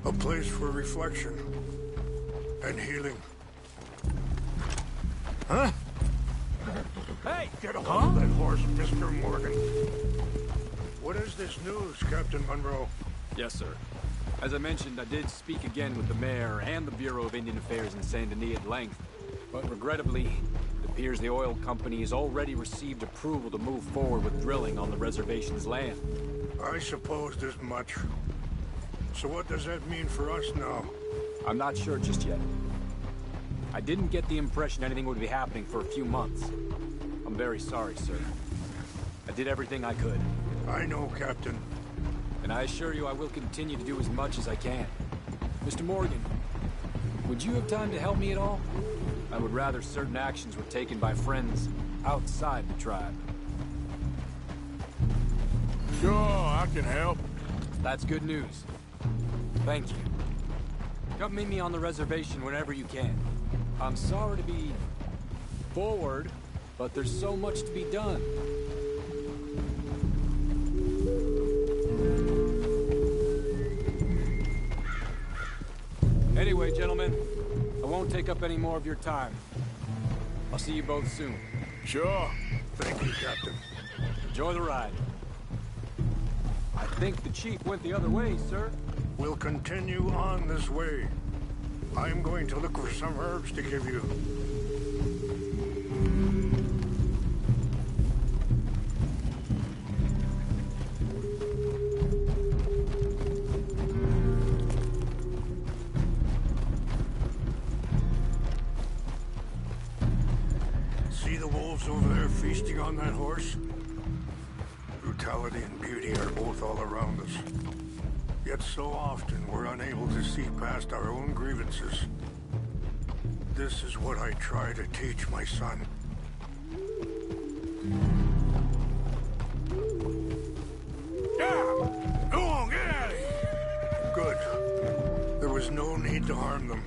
A place for reflection and healing. Huh? Hey! Get a hold of that horse, Mr. Morgan. What is this news, Captain Monroe? Yes, sir. As I mentioned, I did speak again with the mayor and the Bureau of Indian Affairs in Saint Denis at length. But regrettably, it appears the oil company has already received approval to move forward with drilling on the reservation's land. I supposed as much. So what does that mean for us now? I'm not sure just yet. I didn't get the impression anything would be happening for a few months. I'm very sorry, sir. I did everything I could. I know, Captain. And I assure you I will continue to do as much as I can. Mr. Morgan, would you have time to help me at all? I would rather certain actions were taken by friends outside the tribe. Sure, I can help. That's good news. Thank you. Come meet me on the reservation whenever you can. I'm sorry to be forward, but there's so much to be done. Anyway, gentlemen, I won't take up any more of your time. I'll see you both soon. Sure. Thank you, Captain. Enjoy the ride. I think the chief went the other way, sir. We'll continue on this way. I'm going to look for some herbs to give you. See the wolves over there feasting on that horse? Brutality and beauty are both all around us. Yet so often we're unable to see past our own grievances. This is what I try to teach my son. Yeah! Go on, get out of here! Good. There was no need to harm them.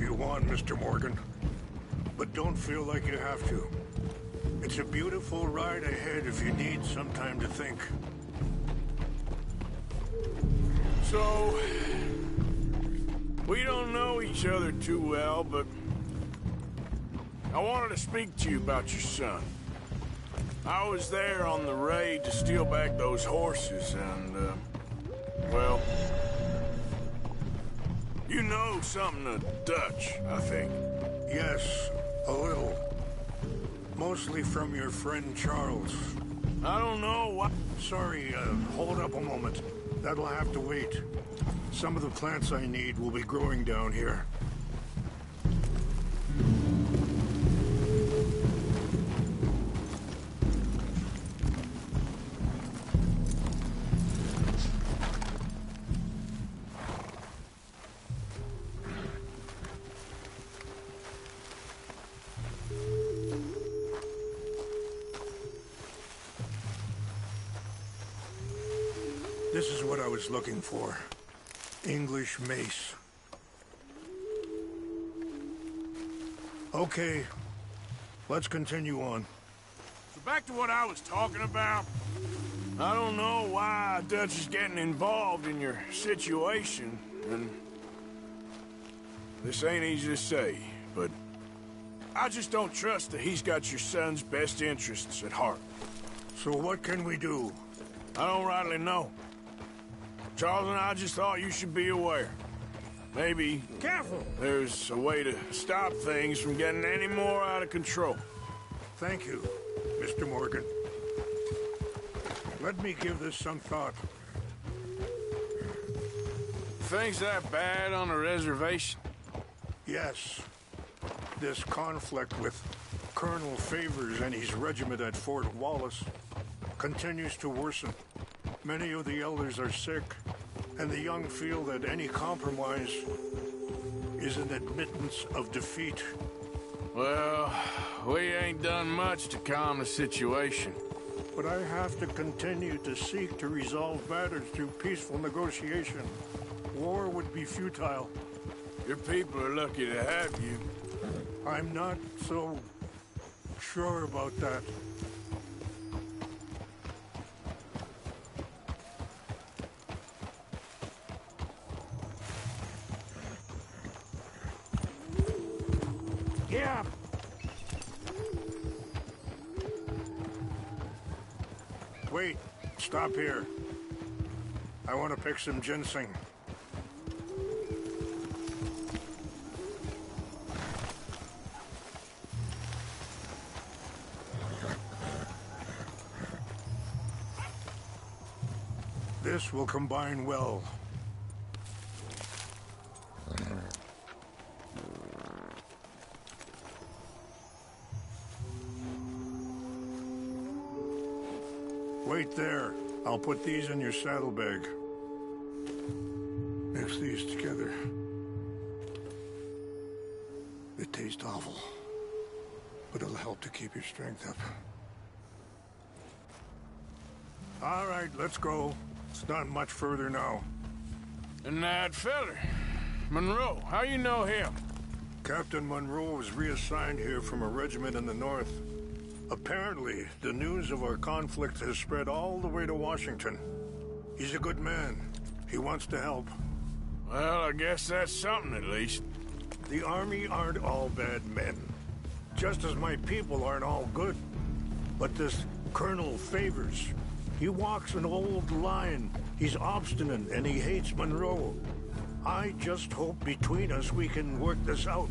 you want, Mr. Morgan. But don't feel like you have to. It's a beautiful ride ahead if you need some time to think. So, we don't know each other too well, but I wanted to speak to you about your son. I was there on the raid to steal back those horses, and, well, you know something of Dutch, I think. Yes, a little. Mostly from your friend Charles. I don't know why... Sorry, hold up a moment. That'll have to wait. Some of the plants I need will be growing down here. This is what I was looking for. English mace. Okay, let's continue on. So back to what I was talking about. I don't know why Dutch is getting involved in your situation, and this ain't easy to say, but I just don't trust that he's got your son's best interests at heart. So what can we do? I don't rightly know. Charles and I just thought you should be aware. Maybe there's a way to stop things from getting any more out of control. Thank you, Mr. Morgan. Let me give this some thought. Things that bad on a reservation? Yes. This conflict with Colonel Favors and his regiment at Fort Wallace continues to worsen. Many of the elders are sick, and the young feel that any compromise is an admittance of defeat. Well, we ain't done much to calm the situation. But I have to continue to seek to resolve matters through peaceful negotiation. War would be futile. Your people are lucky to have you. I'm not so sure about that. Yeah. Wait, stop here. I want to pick some ginseng. This will combine well. Wait there. I'll put these in your saddlebag. Mix these together. It tastes awful, but it'll help to keep your strength up. All right, let's go. It's not much further now. And that feller, Monroe, how you know him? Captain Monroe was reassigned here from a regiment in the north. Apparently, the news of our conflict has spread all the way to Washington. He's a good man. He wants to help. Well, I guess that's something at least. The Army aren't all bad men. Just as my people aren't all good. But this Colonel Favors, he walks an old line. He's obstinate and he hates Monroe. I just hope between us we can work this out.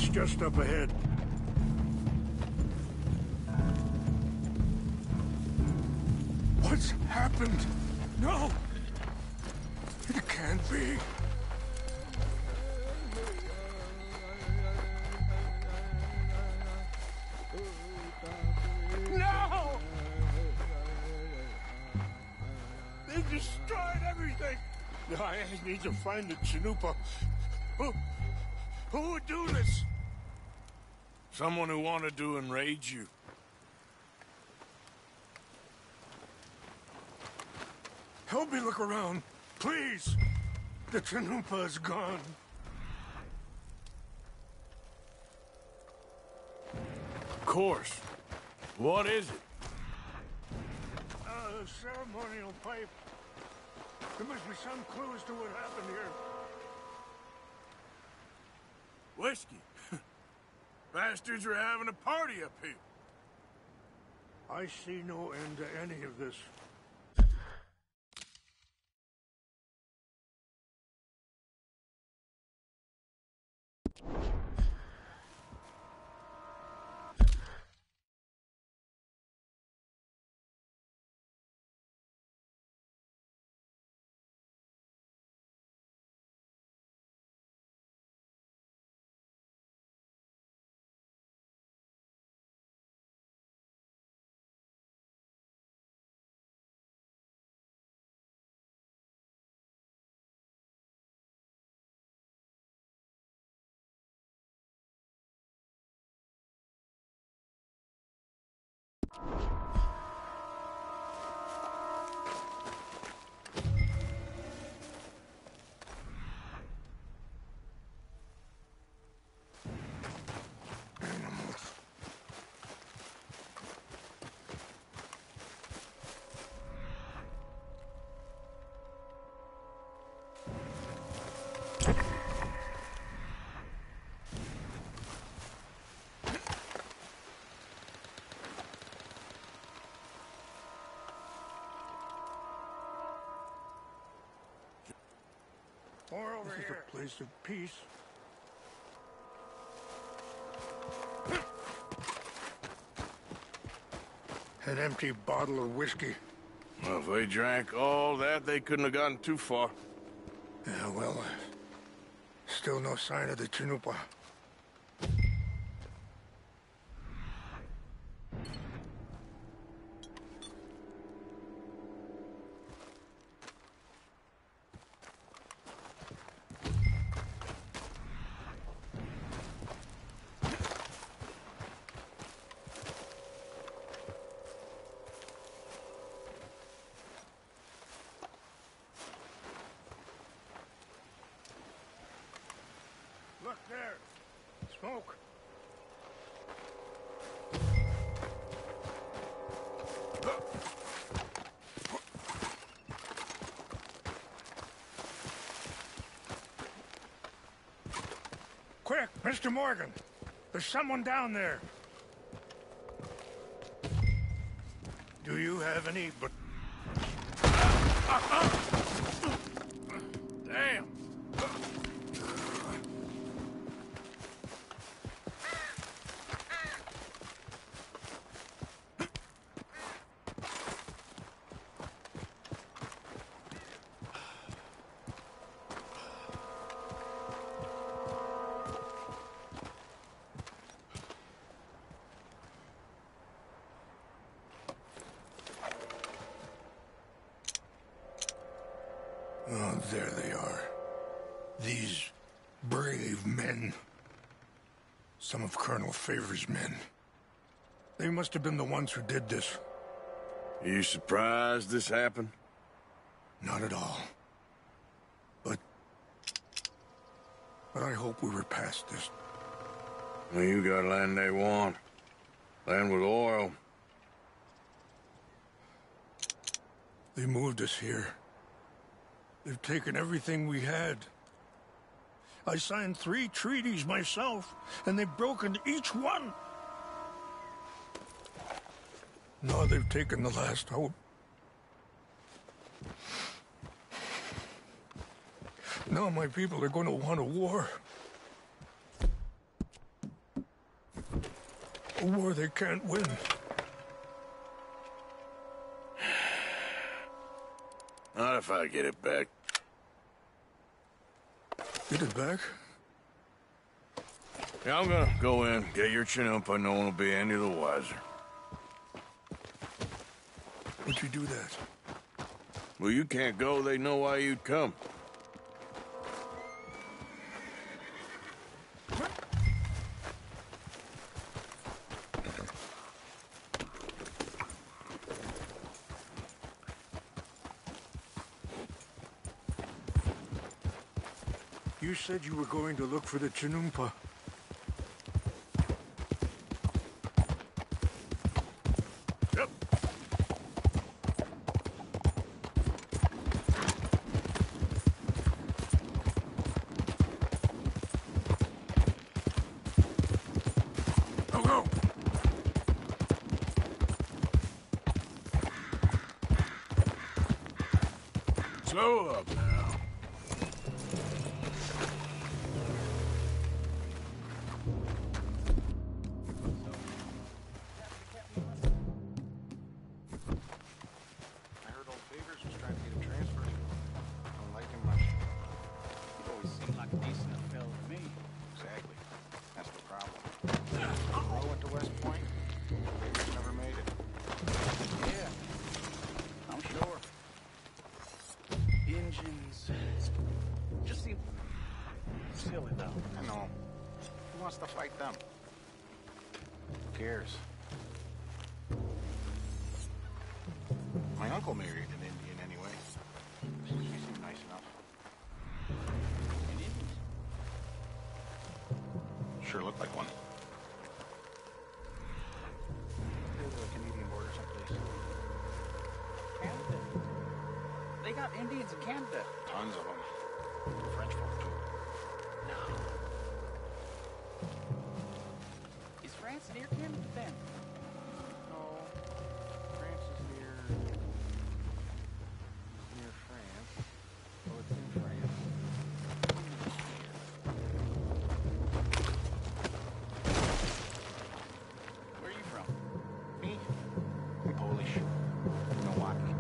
It's just up ahead. What's happened? No! It can't be. No! They destroyed everything! I need to find the Chanupa. Who would do this? Someone who wanted to enrage you. Help me look around, please. The Chanupa is gone. Of course. What is it? A ceremonial pipe. There must be some clues to what happened here. Whiskey. Bastards are having a party up here. I see no end to any of this. More over here. This is a place of peace. An empty bottle of whiskey. Well, if they drank all that, they couldn't have gotten too far. Yeah, well, still no sign of the Chanupa. Look there. Smoke. Quick, Mr. Morgan. There's someone down there. Do you have any but... Damn. Oh, there they are. These brave men. Some of Colonel Favor's men. They must have been the ones who did this. Are you surprised this happened? Not at all. But I hope we were past this. Well, you got land they want. Land with oil. They moved us here. They've taken everything we had. I signed 3 treaties myself, and they've broken each one. Now they've taken the last hope. Now my people are going to want a war. A war they can't win. Not if I get it back. Get it back? Yeah, I'm gonna go in, get your chinumpa, no one will be any the wiser. Would you do that? Well, you can't go, they know why you'd come. You said you were going to look for the Chinumpa. Yep. Go, go! Slow up now. I heard old Favors was trying to get him transferred. I don't like him much. He always seemed like a decent enough fellow to me. Exactly. That's the problem. Roe went to West Point. Favors never made it. Yeah. I'm sure. Engines. Just seem silly, though. I know. Who wants to fight them? Who cares? My uncle married an Indian anyway. She seemed nice enough. An Indian? Sure looked like one. There's a Canadian border someplace. Canada? They got Indians in Canada. Tons of them. French folk, too. No. Is France near Canada then? No. France is near France. Oh, it's in France. Where are you from? Me? I'm Polish. Milwaukee.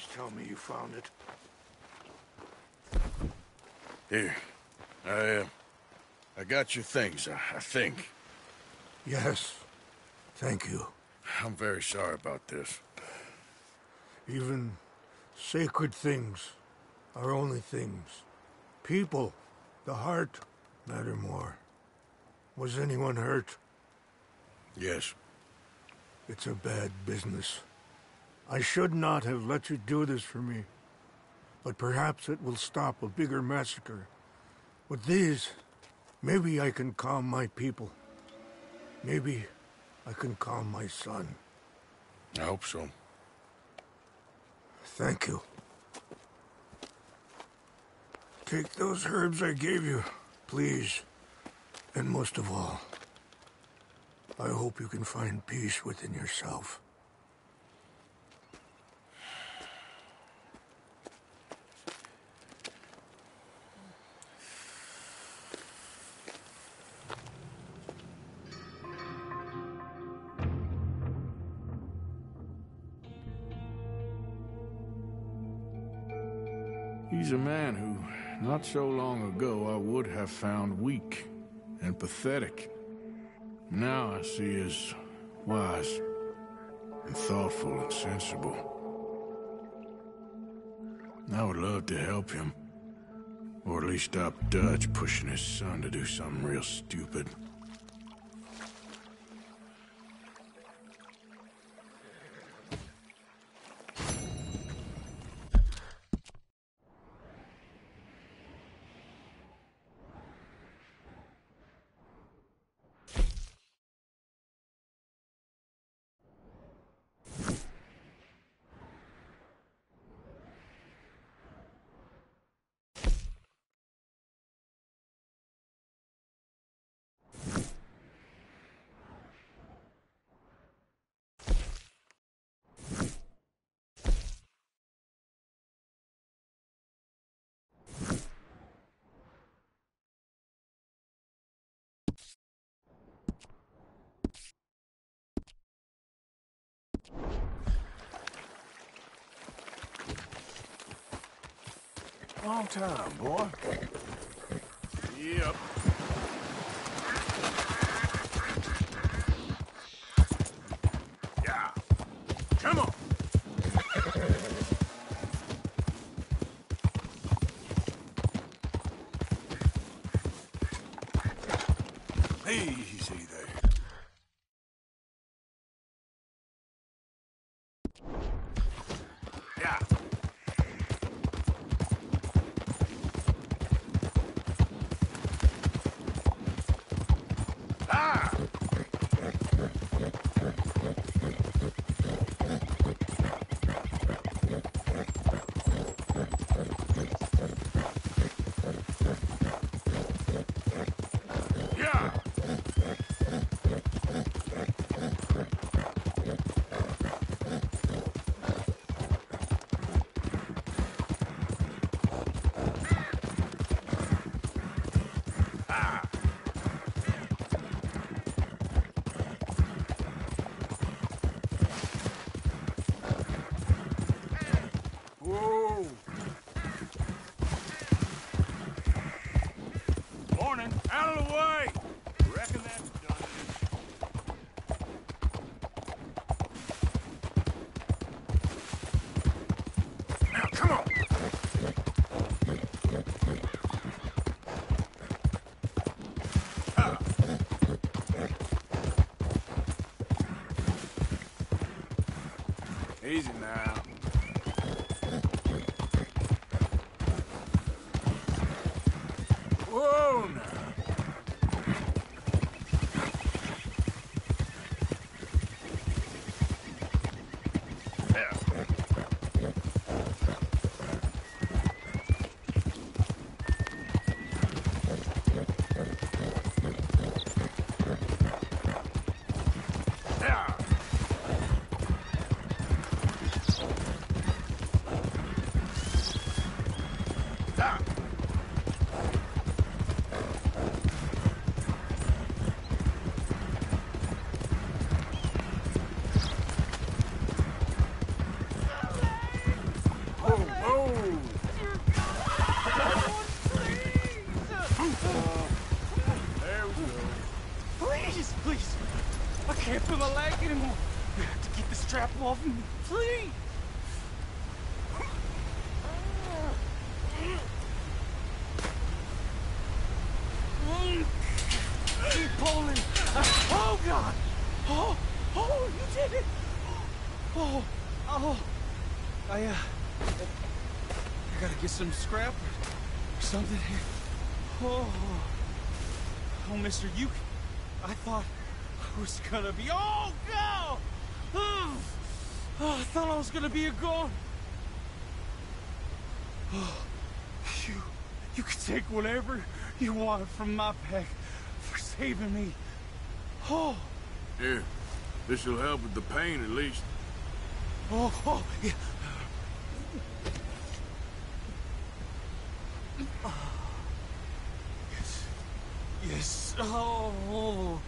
Please tell me you found it. Here. I got your things, I think. Yes. Thank you. I'm very sorry about this. Even sacred things are only things. People, the heart, matter more. Was anyone hurt? Yes. It's a bad business. I should not have let you do this for me. But perhaps it will stop a bigger massacre. With these, maybe I can calm my people. Maybe I can calm my son. I hope so. Thank you. Take those herbs I gave you, please. And most of all, I hope you can find peace within yourself. He's a man who, not so long ago, I would have found weak and pathetic. Now I see as wise and thoughtful and sensible. I would love to help him, or at least stop Dutch pushing his son to do something real stupid. Long time, boy. Yep. Yeah. Come on. Easy there. Yeah. Whoa! Morning. Out of the way! Reckon that's done. Now, come on! Easy now. Whoa, now. talk anymore. You have to keep the strap off me, please. Keep pulling. Oh, God. Oh, you did it. Oh. I gotta get some scrap or something here. Oh, mister, I thought I was gonna be, oh, God! Oh, I thought I was gonna be a gone. Oh, you can take whatever you want from my pack for saving me. Oh. Here, this'll help with the pain at least. Oh, yeah. Yes. Oh.